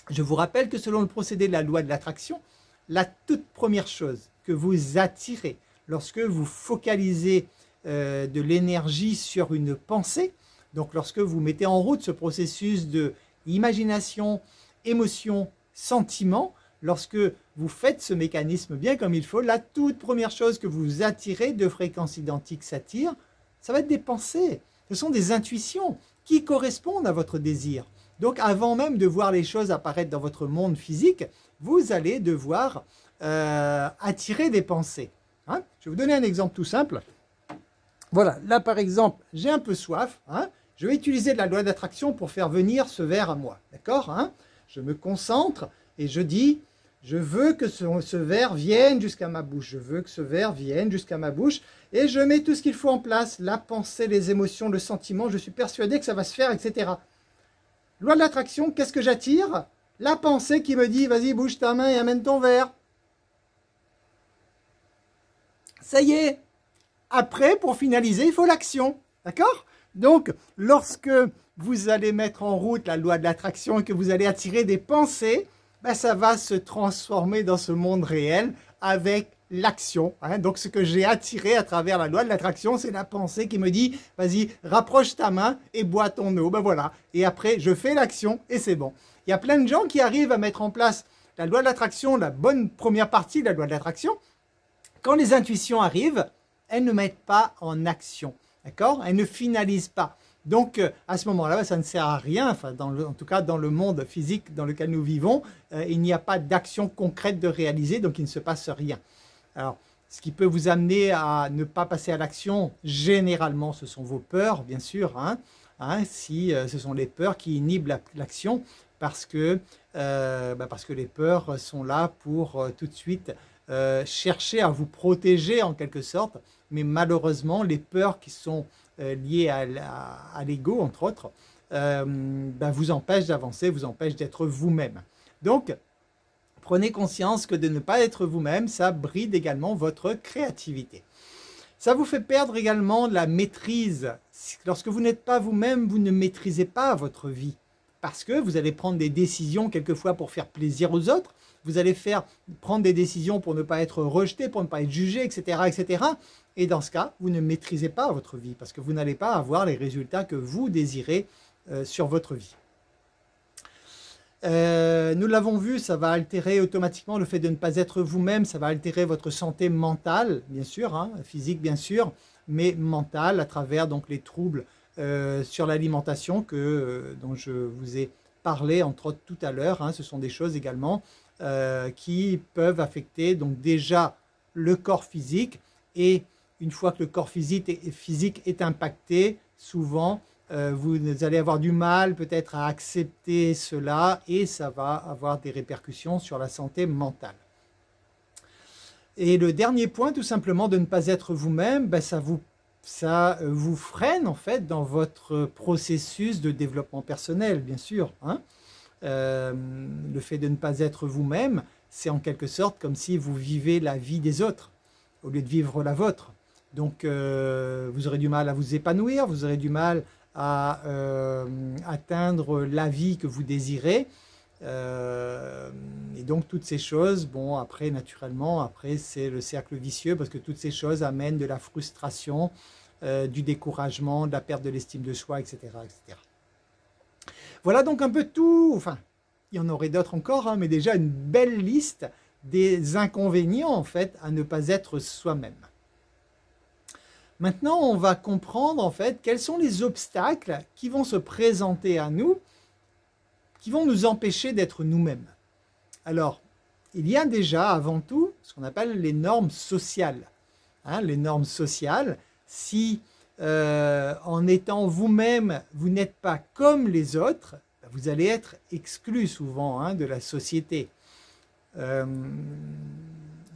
Speaker 1: Je vous rappelle que selon le procédé de la loi de l'attraction, la toute première chose que vous attirez lorsque vous focalisez de l'énergie sur une pensée, donc lorsque vous mettez en route ce processus de imagination, émotion, sentiment, lorsque vous faites ce mécanisme bien comme il faut, la toute première chose que vous attirez, de fréquences identiques s'attirent, ça va être des pensées. Ce sont des intuitions qui correspondent à votre désir. Donc avant même de voir les choses apparaître dans votre monde physique, vous allez devoir attirer des pensées. Je vais vous donner un exemple tout simple. Voilà, là par exemple, j'ai un peu soif, Je vais utiliser la loi d'attraction pour faire venir ce verre à moi. D'accord, hein? Je me concentre et je dis, je veux que ce verre vienne jusqu'à ma bouche. Je veux que ce verre vienne jusqu'à ma bouche. Et je mets tout ce qu'il faut en place. La pensée, les émotions, le sentiment. Je suis persuadé que ça va se faire, etc. Loi de l'attraction, qu'est-ce que j'attire? La pensée qui me dit, vas-y, bouge ta main et amène ton verre. Ça y est. Après, pour finaliser, il faut l'action. D'accord? Donc, lorsque vous allez mettre en route la loi de l'attraction et que vous allez attirer des pensées, ben, ça va se transformer dans ce monde réel avec l'action. Hein. Donc, ce que j'ai attiré à travers la loi de l'attraction, c'est la pensée qui me dit, vas-y, rapproche ta main et bois ton eau. Ben voilà. Et après, je fais l'action et c'est bon. Il y a plein de gens qui arrivent à mettre en place la loi de l'attraction, la bonne première partie de la loi de l'attraction. Quand les intuitions arrivent, elles ne mettent pas en action. D'accord? Elles ne finalisent pas. Donc, à ce moment-là, ça ne sert à rien, enfin, en tout cas dans le monde physique dans lequel nous vivons, il n'y a pas d'action concrète de réaliser, donc il ne se passe rien. Alors, ce qui peut vous amener à ne pas passer à l'action, généralement, ce sont vos peurs, bien sûr, si ce sont les peurs qui inhibent l'action, parce que les peurs sont là pour tout de suite chercher à vous protéger en quelque sorte, mais malheureusement, les peurs qui sont liées à l'ego, entre autres, vous empêchent d'avancer, vous empêchent d'être vous-même. Donc, prenez conscience que de ne pas être vous-même, ça bride également votre créativité. Ça vous fait perdre également la maîtrise. Lorsque vous n'êtes pas vous-même, vous ne maîtrisez pas votre vie. Parce que vous allez prendre des décisions quelquefois pour faire plaisir aux autres, vous allez prendre des décisions pour ne pas être rejeté, pour ne pas être jugé, etc., etc. Et dans ce cas, vous ne maîtrisez pas votre vie parce que vous n'allez pas avoir les résultats que vous désirez sur votre vie. Nous l'avons vu, ça va altérer automatiquement le fait de ne pas être vous-même, ça va altérer votre santé mentale, bien sûr, physique bien sûr, mais mentale à travers donc les troubles sur l'alimentation dont je vous ai parlé entre autres tout à l'heure. Ce sont des choses également qui peuvent affecter donc déjà le corps physique, et une fois que le corps physique est impacté, souvent vous allez avoir du mal peut-être à accepter cela et ça va avoir des répercussions sur la santé mentale. Et le dernier point, tout simplement, de ne pas être vous-même, ça vous freine en fait dans votre processus de développement personnel, bien sûr. Le fait de ne pas être vous-même, c'est en quelque sorte comme si vous vivez la vie des autres au lieu de vivre la vôtre. Donc vous aurez du mal à vous épanouir, vous aurez du mal à atteindre la vie que vous désirez. Et donc toutes ces choses, bon après naturellement, après c'est le cercle vicieux parce que toutes ces choses amènent de la frustration, du découragement, de la perte de l'estime de soi, etc., etc. Voilà donc un peu tout, enfin il y en aurait d'autres encore, mais déjà une belle liste des inconvénients en fait à ne pas être soi-même. Maintenant on va comprendre en fait quels sont les obstacles qui vont se présenter à nous, qui vont nous empêcher d'être nous-mêmes. Alors, il y a déjà avant tout ce qu'on appelle les normes sociales. Les normes sociales, si en étant vous-même, vous n'êtes pas comme les autres, vous allez être exclu souvent de la société. Une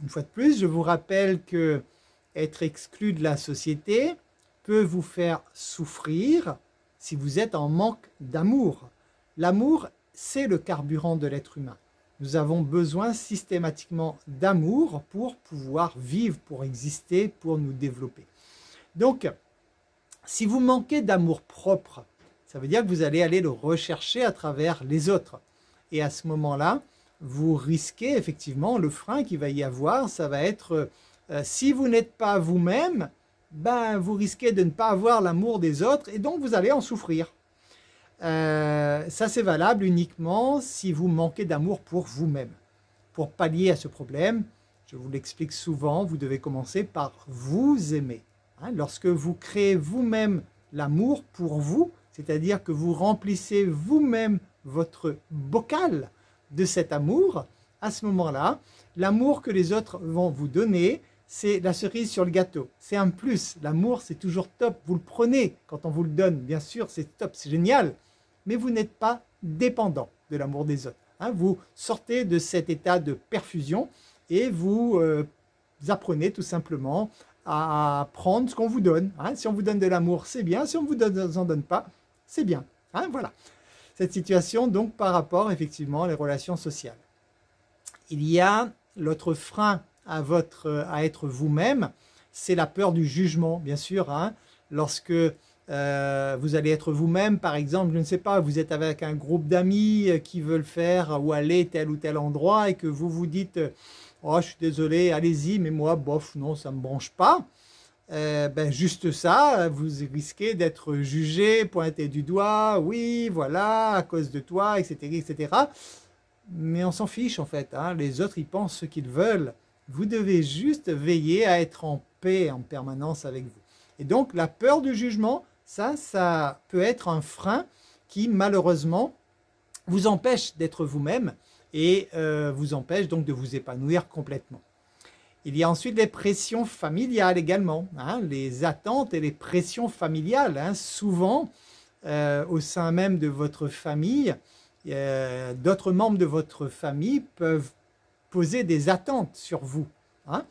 Speaker 1: fois de plus, je vous rappelle que être exclu de la société peut vous faire souffrir si vous êtes en manque d'amour. L'amour, c'est le carburant de l'être humain. Nous avons besoin systématiquement d'amour pour pouvoir vivre, pour exister, pour nous développer. Donc, si vous manquez d'amour propre, ça veut dire que vous allez aller le rechercher à travers les autres. Et à ce moment-là, vous risquez effectivement, le frein qu'il va y avoir, ça va être, si vous n'êtes pas vous-même, vous risquez de ne pas avoir l'amour des autres et donc vous allez en souffrir. Ça c'est valable uniquement si vous manquez d'amour pour vous-même. Pour pallier à ce problème, je vous l'explique souvent, vous devez commencer par vous aimer. Lorsque vous créez vous-même l'amour pour vous, c'est-à-dire que vous remplissez vous-même votre bocal de cet amour, à ce moment-là, l'amour que les autres vont vous donner, c'est la cerise sur le gâteau. C'est un plus. L'amour, c'est toujours top. Vous le prenez quand on vous le donne. Bien sûr, c'est top, c'est génial. Mais vous n'êtes pas dépendant de l'amour des autres. Hein. Vous sortez de cet état de perfusion et vous apprenez tout simplement à prendre ce qu'on vous donne. Hein. Si on vous donne de l'amour, c'est bien. Si on ne vous en donne pas, c'est bien. Hein. Voilà. Cette situation, donc, par rapport, effectivement, aux relations sociales. Il y a l'autre frein à être vous-même, c'est la peur du jugement, bien sûr. Hein. Lorsque vous allez être vous-même, par exemple, je ne sais pas, vous êtes avec un groupe d'amis qui veulent faire ou aller tel ou tel endroit et que vous vous dites « Oh, je suis désolé, allez-y, mais moi, bof, non, ça ne me branche pas ». Juste ça, vous risquez d'être jugé, pointé du doigt, oui, voilà, à cause de toi, etc., etc. Mais on s'en fiche en fait, hein. Les autres, ils pensent ce qu'ils veulent. Vous devez juste veiller à être en paix en permanence avec vous. Et donc, la peur du jugement, ça peut être un frein qui, malheureusement, vous empêche d'être vous-même et vous empêche donc de vous épanouir complètement. Il y a ensuite les pressions familiales également, hein, les attentes et les pressions familiales. Hein, souvent, au sein même de votre famille, d'autres membres de votre famille peuvent poser des attentes sur vous. Hein,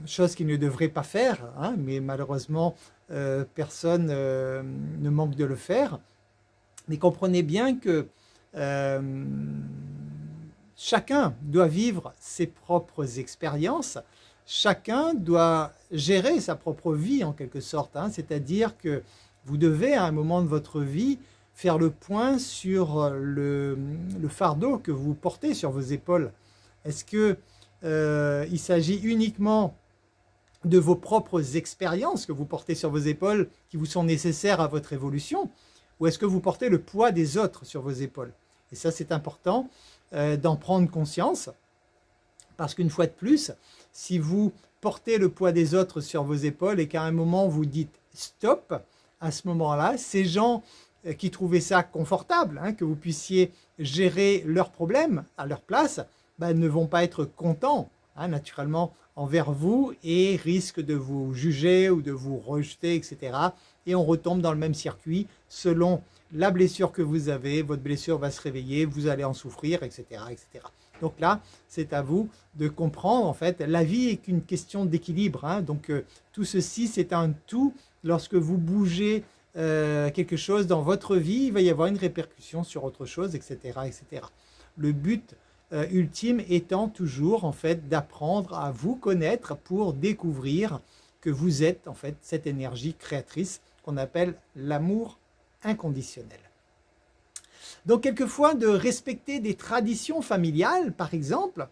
Speaker 1: chose qu'ils ne devraient pas faire, hein, mais malheureusement, personne ne manque de le faire. Mais comprenez bien que chacun doit vivre ses propres expériences, chacun doit gérer sa propre vie en quelque sorte, hein, c'est-à-dire que vous devez à un moment de votre vie faire le point sur le fardeau que vous portez sur vos épaules. Est-ce que il s'agit uniquement de vos propres expériences que vous portez sur vos épaules qui vous sont nécessaires à votre évolution, ou est-ce que vous portez le poids des autres sur vos épaules? Et ça, c'est important d'en prendre conscience, parce qu'une fois de plus, si vous portez le poids des autres sur vos épaules et qu'à un moment vous dites stop, à ce moment-là, ces gens qui trouvaient ça confortable, hein, que vous puissiez gérer leurs problèmes à leur place, ne vont pas être contents, hein, naturellement, envers vous et risquent de vous juger ou de vous rejeter, etc. Et on retombe dans le même circuit selon la blessure que vous avez, votre blessure va se réveiller, vous allez en souffrir, etc., etc. Donc là, c'est à vous de comprendre, en fait, la vie est qu'une question d'équilibre. Hein, donc tout ceci, c'est un tout. Lorsque vous bougez quelque chose dans votre vie, il va y avoir une répercussion sur autre chose, etc., etc. Le but ultime étant toujours, en fait, d'apprendre à vous connaître pour découvrir que vous êtes, en fait, cette énergie créatrice qu'on appelle l'amour inconditionnel. Donc, quelquefois, de respecter des traditions familiales, par exemple,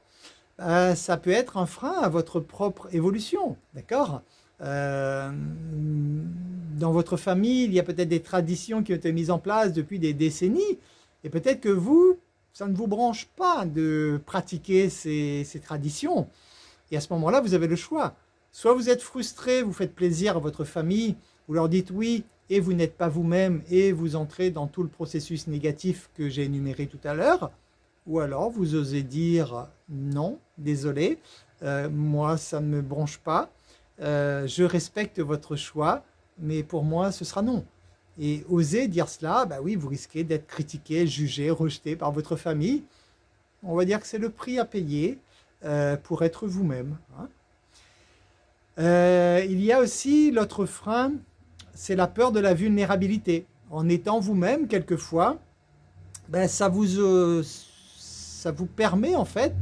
Speaker 1: ça peut être un frein à votre propre évolution, d'accord? Dans votre famille, il y a peut-être des traditions qui ont été mises en place depuis des décennies, et peut-être que vous, ça ne vous branche pas de pratiquer ces traditions. Et à ce moment-là, vous avez le choix. Soit vous êtes frustré, vous faites plaisir à votre famille, vous leur dites oui, et vous n'êtes pas vous-même et vous entrez dans tout le processus négatif que j'ai énuméré tout à l'heure, ou alors vous osez dire non, désolé, moi ça ne me branche pas, je respecte votre choix, mais pour moi ce sera non. Et oser dire cela, oui, vous risquez d'être critiqué, jugé, rejeté par votre famille. On va dire que c'est le prix à payer pour être vous-même. Hein. Il y a aussi l'autre frein, c'est la peur de la vulnérabilité. En étant vous-même, quelquefois, ça vous permet en fait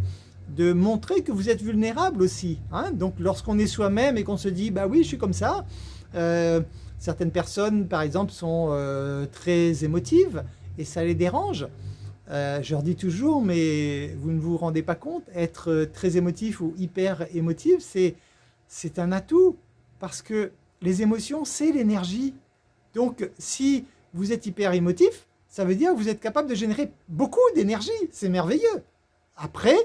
Speaker 1: de montrer que vous êtes vulnérable aussi. Hein. Donc lorsqu'on est soi-même et qu'on se dit « oui, je suis comme ça », certaines personnes, par exemple, sont très émotives et ça les dérange. Je leur dis toujours, mais vous ne vous rendez pas compte, être très émotif ou hyper émotif, c'est un atout parce que les émotions, c'est l'énergie. Donc, si vous êtes hyper émotif, ça veut dire que vous êtes capable de générer beaucoup d'énergie. C'est merveilleux. Après,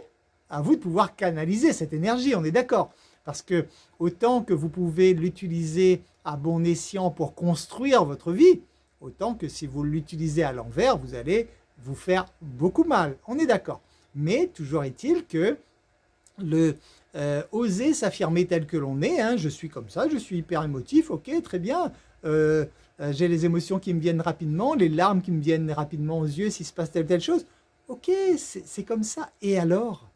Speaker 1: à vous de pouvoir canaliser cette énergie, on est d'accord. Parce que autant que vous pouvez l'utiliser à bon escient pour construire votre vie, autant que si vous l'utilisez à l'envers, vous allez vous faire beaucoup mal. On est d'accord. Mais toujours est-il que oser s'affirmer tel que l'on est, hein, je suis comme ça, je suis hyper émotif, ok, très bien, j'ai les émotions qui me viennent rapidement, les larmes qui me viennent rapidement aux yeux s'il se passe telle chose, ok, c'est comme ça, et alors,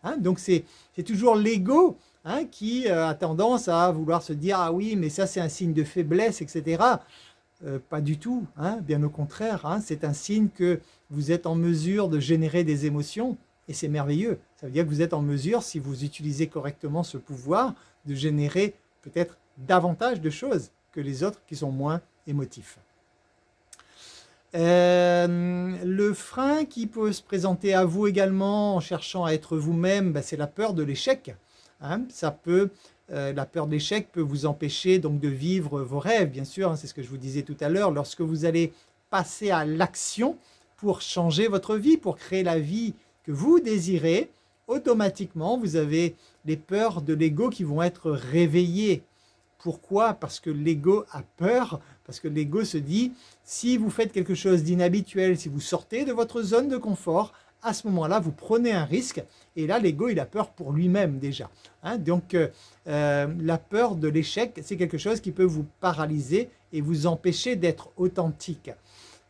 Speaker 1: hein, donc c'est toujours l'ego, hein, qui a tendance à vouloir se dire, ah oui, mais ça c'est un signe de faiblesse, etc. Pas du tout, hein, bien au contraire, hein, c'est un signe que vous êtes en mesure de générer des émotions, et c'est merveilleux. Ça veut dire que vous êtes en mesure, si vous utilisez correctement ce pouvoir, de générer peut-être davantage de choses que les autres qui sont moins émotifs. Le frein qui peut se présenter à vous également en cherchant à être vous-même, ben, c'est la peur de l'échec. Hein, la peur de l'échec peut vous empêcher donc de vivre vos rêves, bien sûr, hein, c'est ce que je vous disais tout à l'heure. Lorsque vous allez passer à l'action pour changer votre vie, pour créer la vie que vous désirez, automatiquement, vous avez les peurs de l'ego qui vont être réveillées. Pourquoi? Parce que l'ego a peur, parce que l'ego se dit, si vous faites quelque chose d'inhabituel, si vous sortez de votre zone de confort, à ce moment-là, vous prenez un risque, et là, l'ego, il a peur pour lui-même déjà. Hein, donc, la peur de l'échec, c'est quelque chose qui peut vous paralyser et vous empêcher d'être authentique.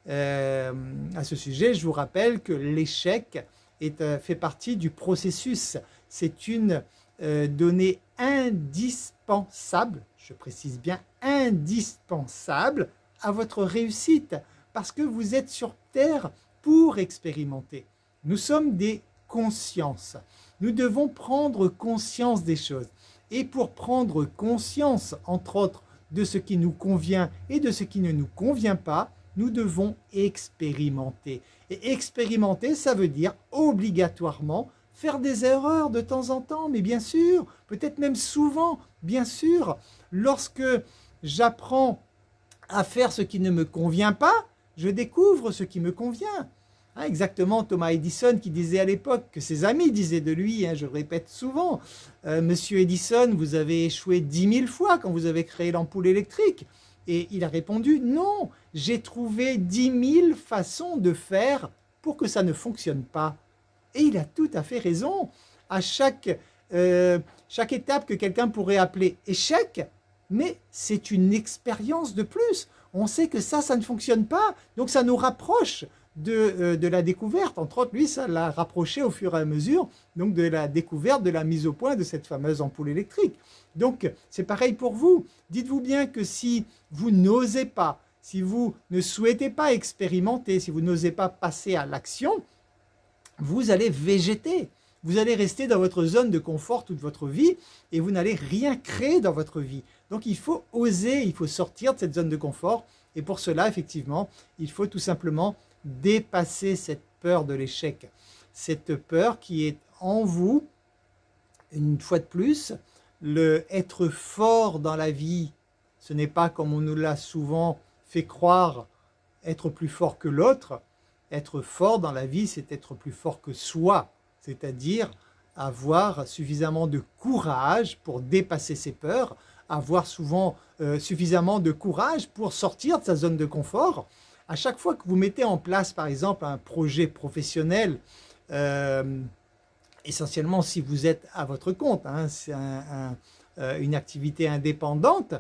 Speaker 1: À ce sujet, je vous rappelle que l'échec fait partie du processus. C'est une donnée indispensable, je précise bien indispensable, à votre réussite, parce que vous êtes sur Terre pour expérimenter. Nous sommes des consciences. Nous devons prendre conscience des choses. Et pour prendre conscience, entre autres, de ce qui nous convient et de ce qui ne nous convient pas, nous devons expérimenter. Et expérimenter, ça veut dire obligatoirement faire des erreurs de temps en temps, mais bien sûr, peut-être même souvent, bien sûr, lorsque j'apprends à faire ce qui ne me convient pas, je découvre ce qui me convient. Hein, exactement, Thomas Edison qui disait à l'époque, que ses amis disaient de lui, hein, je le répète souvent, Monsieur Edison, vous avez échoué 10 000 fois quand vous avez créé l'ampoule électrique. Et il a répondu, non, j'ai trouvé 10 000 façons de faire pour que ça ne fonctionne pas. Et il a tout à fait raison. À chaque étape que quelqu'un pourrait appeler échec, mais c'est une expérience de plus. On sait que ça ne fonctionne pas, donc ça nous rapproche de la découverte. Entre autres, lui, ça l'a rapproché au fur et à mesure donc de la découverte, de la mise au point de cette fameuse ampoule électrique. Donc, c'est pareil pour vous. Dites-vous bien que si vous n'osez pas, si vous ne souhaitez pas expérimenter, si vous n'osez pas passer à l'action, vous allez végéter. Vous allez rester dans votre zone de confort toute votre vie et vous n'allez rien créer dans votre vie. Donc, il faut oser, il faut sortir de cette zone de confort. Et pour cela, effectivement, il faut tout simplement dépasser cette peur de l'échec. Cette peur qui est en vous, une fois de plus, le être fort dans la vie, ce n'est pas comme on nous l'a souvent fait croire, être plus fort que l'autre. Être fort dans la vie, c'est être plus fort que soi, c'est-à-dire avoir suffisamment de courage pour dépasser ses peurs, avoir suffisamment de courage pour sortir de sa zone de confort. À chaque fois que vous mettez en place, par exemple, un projet professionnel, essentiellement si vous êtes à votre compte, hein, c'est une activité indépendante,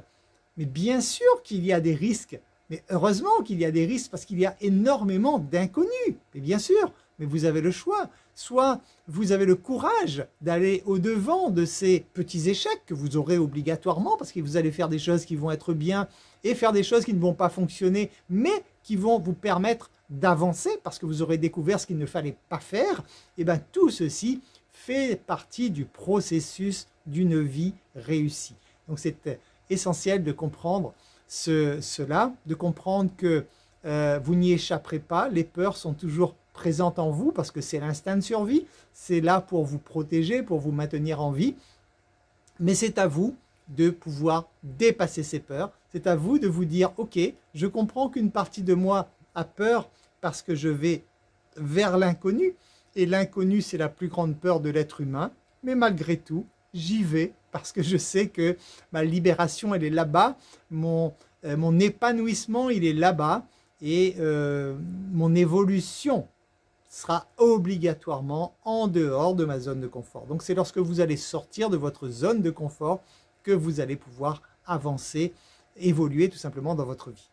Speaker 1: mais bien sûr qu'il y a des risques. Mais heureusement qu'il y a des risques parce qu'il y a énormément d'inconnus. Et bien sûr, mais vous avez le choix. Soit vous avez le courage d'aller au-devant de ces petits échecs que vous aurez obligatoirement parce que vous allez faire des choses qui vont être bien et faire des choses qui ne vont pas fonctionner, mais qui vont vous permettre d'avancer parce que vous aurez découvert ce qu'il ne fallait pas faire. Et bien tout ceci fait partie du processus d'une vie réussie. Donc c'est essentiel de comprendre cela, de comprendre que vous n'y échapperez pas, les peurs sont toujours présentes en vous parce que c'est l'instinct de survie, c'est là pour vous protéger, pour vous maintenir en vie, mais c'est à vous de pouvoir dépasser ces peurs, c'est à vous de vous dire ok, je comprends qu'une partie de moi a peur parce que je vais vers l'inconnu, et l'inconnu c'est la plus grande peur de l'être humain, mais malgré tout, j'y vais parce que je sais que ma libération, elle est là-bas, mon épanouissement, il est là-bas, et mon évolution, sera obligatoirement en dehors de ma zone de confort. Donc c'est lorsque vous allez sortir de votre zone de confort que vous allez pouvoir avancer, évoluer tout simplement dans votre vie.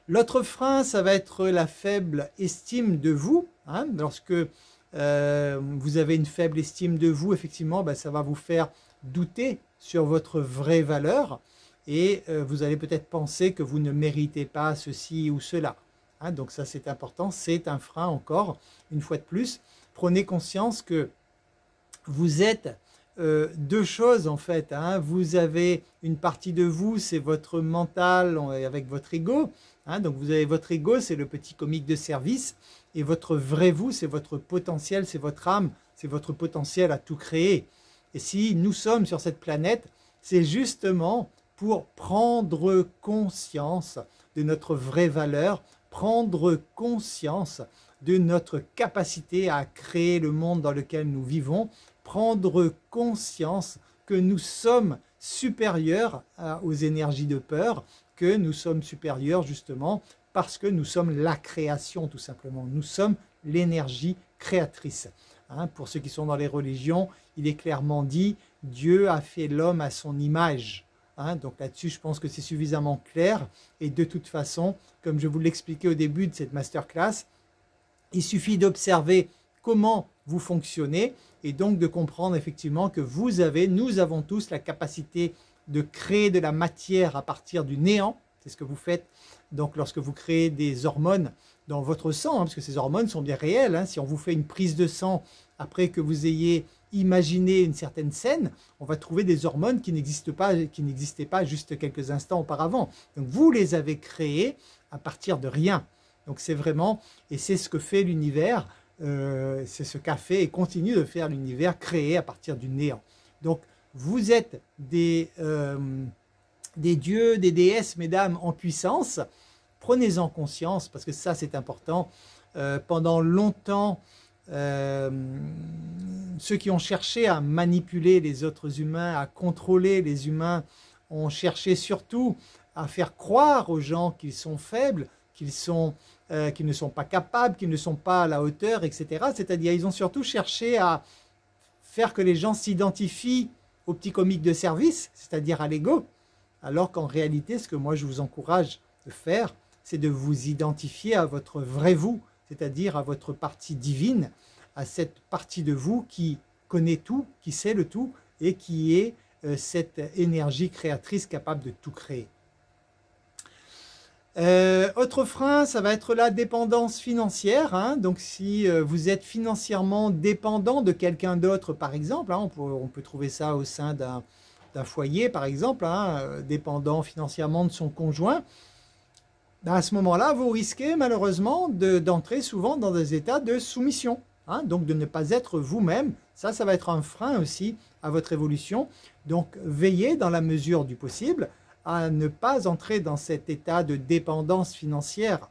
Speaker 1: L'autre frein, ça va être la faible estime de vous. Lorsque vous avez une faible estime de vous, effectivement, ça va vous faire douter sur votre vraie valeur et vous allez peut-être penser que vous ne méritez pas ceci ou cela. Donc ça, c'est important, c'est un frein encore, une fois de plus. Prenez conscience que vous êtes deux choses en fait. Vous avez une partie de vous, c'est votre mental avec votre ego. Donc vous avez votre ego, c'est le petit comique de service. Et votre vrai vous, c'est votre potentiel, c'est votre âme, c'est votre potentiel à tout créer. Et si nous sommes sur cette planète, c'est justement pour prendre conscience de notre vraie valeur, prendre conscience de notre capacité à créer le monde dans lequel nous vivons, prendre conscience que nous sommes supérieurs aux énergies de peur, que nous sommes supérieurs justement parce que nous sommes la création tout simplement. Nous sommes l'énergie créatrice. Pour ceux qui sont dans les religions, il est clairement dit « Dieu a fait l'homme à son image ». Donc là-dessus, je pense que c'est suffisamment clair. Et de toute façon, comme je vous l'expliquais au début de cette masterclass, il suffit d'observer comment vous fonctionnez et donc de comprendre effectivement que nous avons tous la capacité de créer de la matière à partir du néant. C'est ce que vous faites donc lorsque vous créez des hormones dans votre sang, parce que ces hormones sont bien réelles. Si on vous fait une prise de sang après que vous ayez imaginé une certaine scène, on va trouver des hormones qui n'existaient pas juste quelques instants auparavant. Donc vous les avez créées à partir de rien. Donc c'est vraiment, et c'est ce que fait l'univers, c'est ce qu'a fait et continue de faire l'univers créé à partir du néant. Donc vous êtes des dieux, des déesses, mesdames, en puissance. Prenez-en conscience, parce que ça c'est important. Pendant longtemps, ceux qui ont cherché à manipuler les autres humains, à contrôler les humains, ont cherché surtout à faire croire aux gens qu'ils sont faibles, qu'ils ne sont pas capables, qu'ils ne sont pas à la hauteur, etc. C'est-à-dire ils ont surtout cherché à faire que les gens s'identifient au petit comique de service, c'est-à-dire à l'ego, alors qu'en réalité, ce que moi je vous encourage de faire, c'est de vous identifier à votre vrai vous, c'est-à-dire à votre partie divine, à cette partie de vous qui connaît tout, qui sait le tout, et qui est cette énergie créatrice capable de tout créer. Autre frein, ça va être la dépendance financière. Donc si vous êtes financièrement dépendant de quelqu'un d'autre, par exemple, on peut trouver ça au sein d'un foyer, par exemple, dépendant financièrement de son conjoint, à ce moment-là, vous risquez malheureusement d'entrer souvent dans des états de soumission, donc de ne pas être vous-même. Ça va être un frein aussi à votre évolution. Donc veillez dans la mesure du possible à ne pas entrer dans cet état de dépendance financière.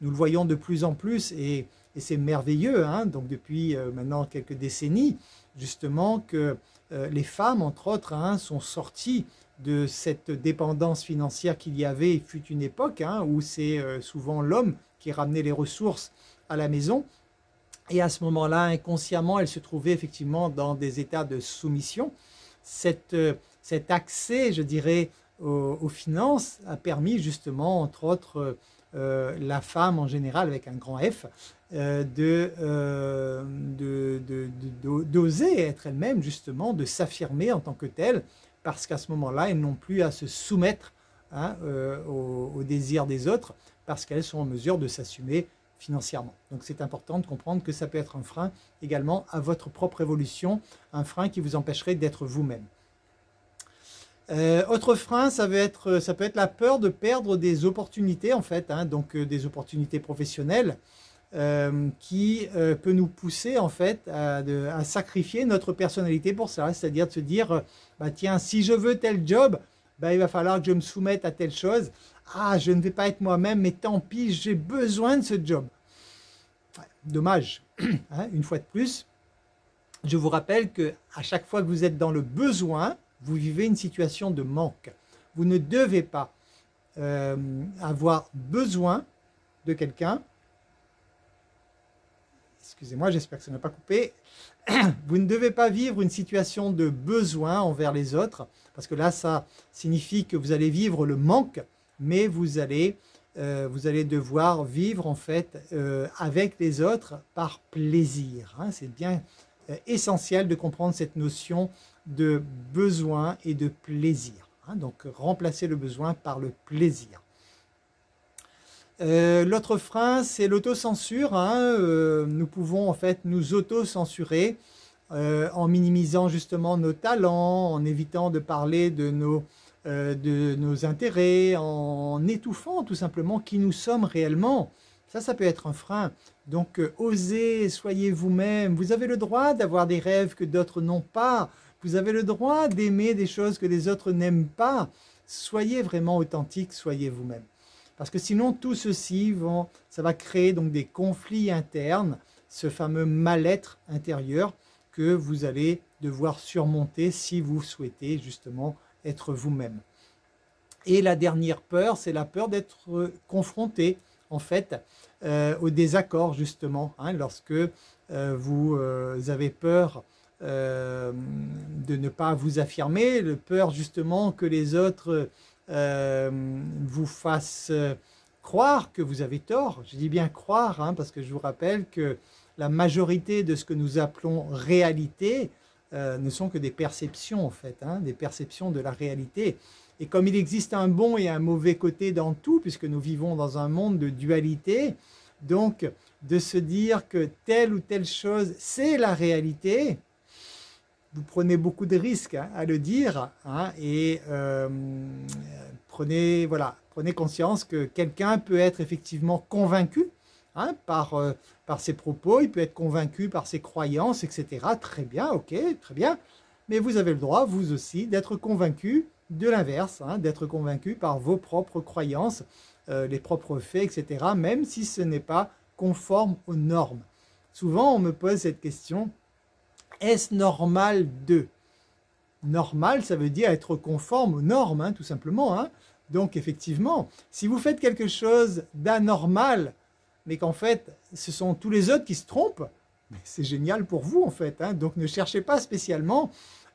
Speaker 1: Nous le voyons de plus en plus et c'est merveilleux, donc depuis maintenant quelques décennies, justement que les femmes, entre autres, sont sorties de cette dépendance financière qu'il y avait. Il fut une époque où c'est souvent l'homme qui ramenait les ressources à la maison. Et à ce moment-là, inconsciemment, elles se trouvaient effectivement dans des états de soumission. Cet accès, je dirais, aux finances a permis justement, entre autres, la femme en général, avec un grand F, d'oser être elle-même, justement, de s'affirmer en tant que telle, parce qu'à ce moment-là, elles n'ont plus à se soumettre aux désirs des autres, parce qu'elles sont en mesure de s'assumer financièrement. Donc c'est important de comprendre que ça peut être un frein également à votre propre évolution, un frein qui vous empêcherait d'être vous-même. Autre frein, ça peut être la peur de perdre des opportunités, en fait, donc des opportunités professionnelles qui peut nous pousser, en fait, à sacrifier notre personnalité pour ça, c'est-à-dire de se dire, tiens, si je veux tel job, il va falloir que je me soumette à telle chose. Ah, je ne vais pas être moi-même, mais tant pis, j'ai besoin de ce job. Ouais, dommage. Une fois de plus, je vous rappelle que à chaque fois que vous êtes dans le besoin, vous vivez une situation de manque. Vous ne devez pas avoir besoin de quelqu'un excusez-moi, j'espère que ça n'a pas coupé. Vous ne devez pas vivre une situation de besoin envers les autres, parce que là, ça signifie que vous allez vivre le manque, mais vous allez devoir vivre en fait avec les autres par plaisir. Hein. C'est bien essentiel de comprendre cette notion de besoin et de plaisir. Hein. Donc, remplacer le besoin par le plaisir. L'autre frein, c'est l'autocensure. Hein. Nous pouvons en fait nous auto-censurer en minimisant justement nos talents, en évitant de parler de nos intérêts, en étouffant tout simplement qui nous sommes réellement. Ça peut être un frein. Donc, osez, soyez vous-même. Vous avez le droit d'avoir des rêves que d'autres n'ont pas. Vous avez le droit d'aimer des choses que les autres n'aiment pas. Soyez vraiment authentique, soyez vous-même. Parce que sinon, tout ceci, ça va créer donc des conflits internes, ce fameux mal-être intérieur que vous allez devoir surmonter si vous souhaitez justement être vous-même. Et la dernière peur, c'est la peur d'être confronté en fait au désaccord justement, hein, lorsque vous avez peur de ne pas vous affirmer, peur justement que les autres vous fassent croire que vous avez tort. Je dis bien croire, hein, parce que je vous rappelle que la majorité de ce que nous appelons réalité ne sont que des perceptions en fait, hein, des perceptions de la réalité. Et comme il existe un bon et un mauvais côté dans tout, puisque nous vivons dans un monde de dualité, donc de se dire que telle ou telle chose, c'est la réalité, vous prenez beaucoup de risques hein, à le dire, hein, et prenez conscience que quelqu'un peut être effectivement convaincu hein, par ses propos, il peut être convaincu par ses croyances, etc. Très bien, ok, très bien. Mais vous avez le droit, vous aussi, d'être convaincu de l'inverse, hein, d'être convaincu par vos propres croyances, les propres faits, etc., même si ce n'est pas conforme aux normes. Souvent, on me pose cette question, est-ce normal de? Normal, ça veut dire être conforme aux normes, hein, tout simplement. Hein. Donc, effectivement, si vous faites quelque chose d'anormal, mais qu'en fait, ce sont tous les autres qui se trompent, c'est génial pour vous, en fait. Hein. Donc, ne cherchez pas spécialement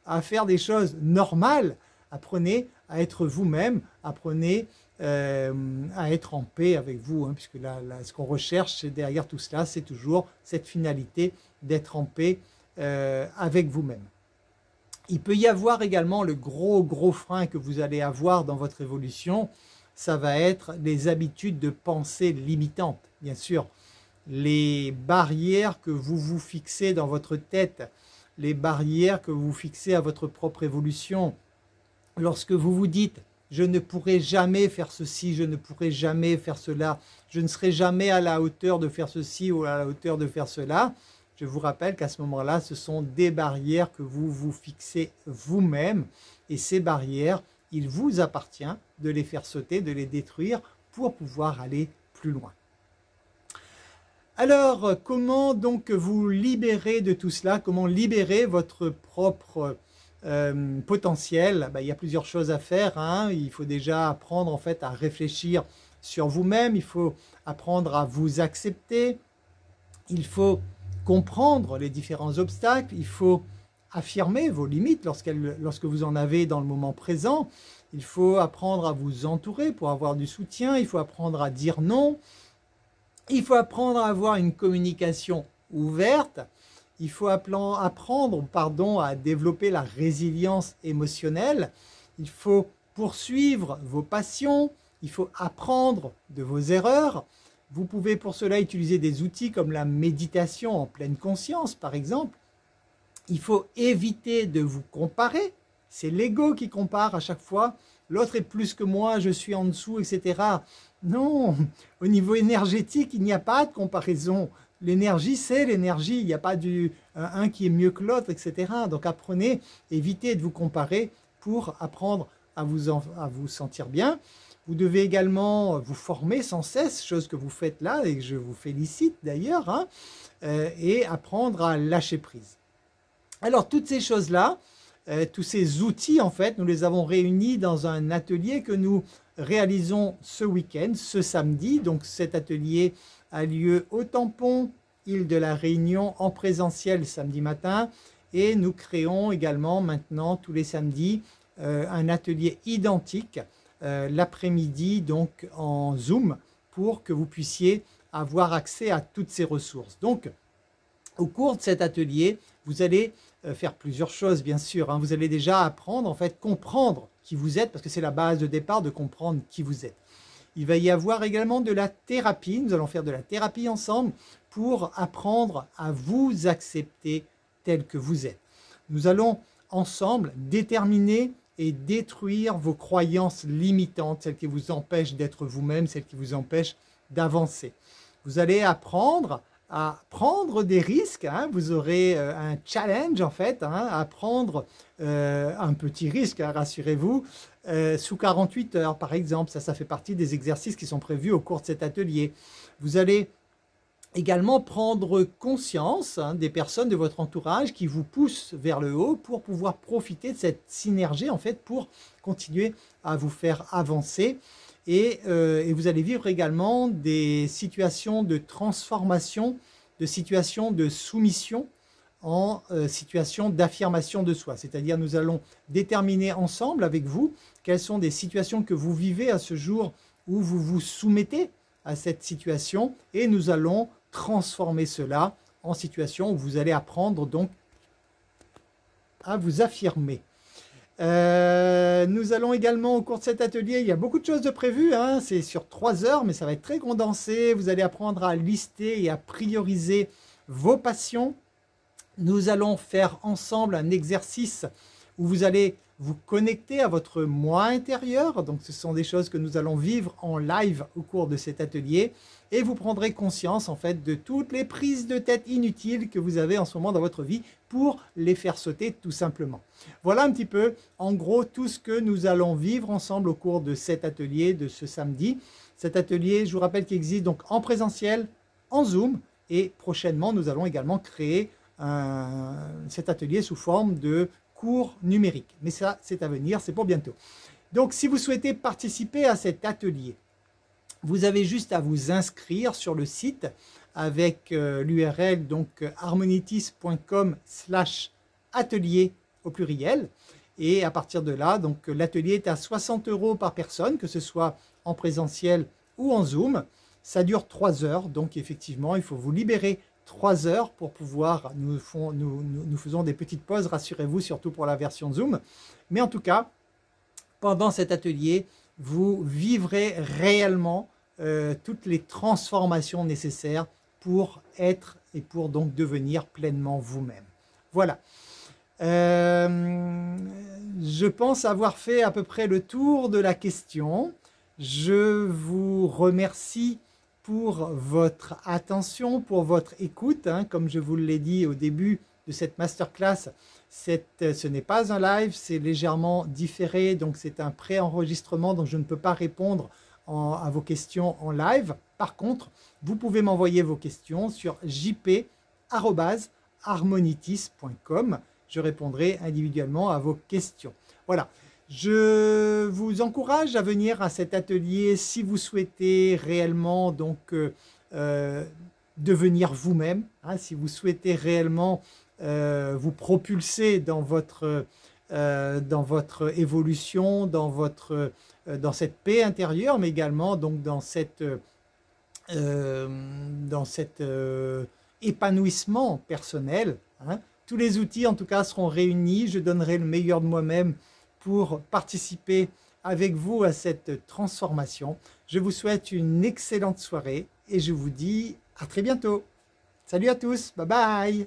Speaker 1: à faire des choses normales. Apprenez à être vous-même, apprenez à être en paix avec vous, hein, puisque là, ce qu'on recherche derrière tout cela, c'est toujours cette finalité d'être en paix avec vous-même. Il peut y avoir également le gros frein que vous allez avoir dans votre évolution, ça va être les habitudes de pensée limitantes. Bien sûr, les barrières que vous vous fixez dans votre tête, les barrières que vous fixez à votre propre évolution, lorsque vous vous dites « je ne pourrai jamais faire ceci, je ne pourrai jamais faire cela, je ne serai jamais à la hauteur de faire ceci ou à la hauteur de faire cela », je vous rappelle qu'à ce moment-là, ce sont des barrières que vous vous fixez vous-même. Et ces barrières, il vous appartient de les faire sauter, de les détruire pour pouvoir aller plus loin. Alors, comment donc vous libérer de tout cela? Comment libérer votre propre potentiel? Il y a plusieurs choses à faire. Hein. Il faut déjà apprendre en fait à réfléchir sur vous-même. Il faut apprendre à vous accepter. Il faut comprendre les différents obstacles, il faut affirmer vos limites lorsque vous en avez dans le moment présent, il faut apprendre à vous entourer pour avoir du soutien, il faut apprendre à dire non, il faut apprendre à avoir une communication ouverte, il faut apprendre à développer la résilience émotionnelle, il faut poursuivre vos passions, il faut apprendre de vos erreurs. Vous pouvez pour cela utiliser des outils comme la méditation en pleine conscience, par exemple. Il faut éviter de vous comparer. C'est l'ego qui compare à chaque fois. L'autre est plus que moi, je suis en dessous, etc. Non, au niveau énergétique, il n'y a pas de comparaison. L'énergie, c'est l'énergie. Il n'y a pas un qui est mieux que l'autre, etc. Donc apprenez, évitez de vous comparer pour apprendre à vous sentir bien. Vous devez également vous former sans cesse, chose que vous faites là et que je vous félicite d'ailleurs, hein, et apprendre à lâcher prise. Alors toutes ces choses-là, tous ces outils en fait, nous les avons réunis dans un atelier que nous réalisons ce week-end, ce samedi. Donc cet atelier a lieu au Tampon île de la Réunion en présentiel samedi matin. Et nous créons également maintenant tous les samedis un atelier identique l'après-midi donc en Zoom pour que vous puissiez avoir accès à toutes ces ressources. Donc au cours de cet atelier, vous allez faire plusieurs choses bien sûr. Hein. Vous allez déjà apprendre, en fait, comprendre qui vous êtes parce que c'est la base de départ de comprendre qui vous êtes. Il va y avoir également de la thérapie. Nous allons faire de la thérapie ensemble pour apprendre à vous accepter tel que vous êtes. Nous allons ensemble déterminer et détruire vos croyances limitantes, celles qui vous empêchent d'être vous-même, celles qui vous empêchent d'avancer. Vous allez apprendre à prendre des risques, hein. Vous aurez un challenge en fait, hein, à prendre un petit risque, hein, rassurez-vous, sous 48 heures par exemple. Ça fait partie des exercices qui sont prévus au cours de cet atelier. Vous allez également prendre conscience des personnes de votre entourage qui vous poussent vers le haut pour pouvoir profiter de cette synergie en fait pour continuer à vous faire avancer. Et vous allez vivre également des situations de transformation, de situations de soumission en situation d'affirmation de soi. C'est-à-dire nous allons déterminer ensemble avec vous quelles sont des situations que vous vivez à ce jour où vous vous soumettez à cette situation et nous allons transformer cela en situation où vous allez apprendre donc à vous affirmer. Nous allons également au cours de cet atelier, il y a beaucoup de choses de prévues, hein, c'est sur 3 heures mais ça va être très condensé. Vous allez apprendre à lister et à prioriser vos passions. Nous allons faire ensemble un exercice où vous allez vous connecter à votre moi intérieur. Donc ce sont des choses que nous allons vivre en live au cours de cet atelier et vous prendrez conscience en fait de toutes les prises de tête inutiles que vous avez en ce moment dans votre vie pour les faire sauter tout simplement. Voilà un petit peu en gros tout ce que nous allons vivre ensemble au cours de cet atelier de ce samedi. Cet atelier, je vous rappelle qu'il existe donc en présentiel, en Zoom et prochainement nous allons également créer cet atelier sous forme de cours numériques. Mais ça, c'est à venir, c'est pour bientôt. Donc, si vous souhaitez participer à cet atelier, vous avez juste à vous inscrire sur le site avec l'URL donc harmonitis.com/atelier au pluriel. Et à partir de là, donc l'atelier est à 60 € par personne, que ce soit en présentiel ou en Zoom. Ça dure 3 heures, donc effectivement, il faut vous libérer 3 heures pour pouvoir, nous faisons des petites pauses, rassurez-vous, surtout pour la version Zoom. Mais en tout cas, pendant cet atelier, vous vivrez réellement toutes les transformations nécessaires pour être et pour donc devenir pleinement vous-même. Voilà. Je pense avoir fait à peu près le tour de la question. Je vous remercie pour votre attention, pour votre écoute. Hein, comme je vous l'ai dit au début de cette masterclass, ce n'est pas un live, c'est légèrement différé, donc c'est un pré-enregistrement, donc je ne peux pas répondre à vos questions en live. Par contre, vous pouvez m'envoyer vos questions sur jp@harmonitis.com. Je répondrai individuellement à vos questions. Voilà. Je vous encourage à venir à cet atelier si vous souhaitez réellement donc devenir vous-même, hein, si vous souhaitez réellement vous propulser dans votre évolution, dans cette paix intérieure, mais également donc dans cet épanouissement personnel. Hein. Tous les outils en tout cas seront réunis. Je donnerai le meilleur de moi-même pour participer avec vous à cette transformation. Je vous souhaite une excellente soirée et je vous dis à très bientôt. Salut à tous, bye bye.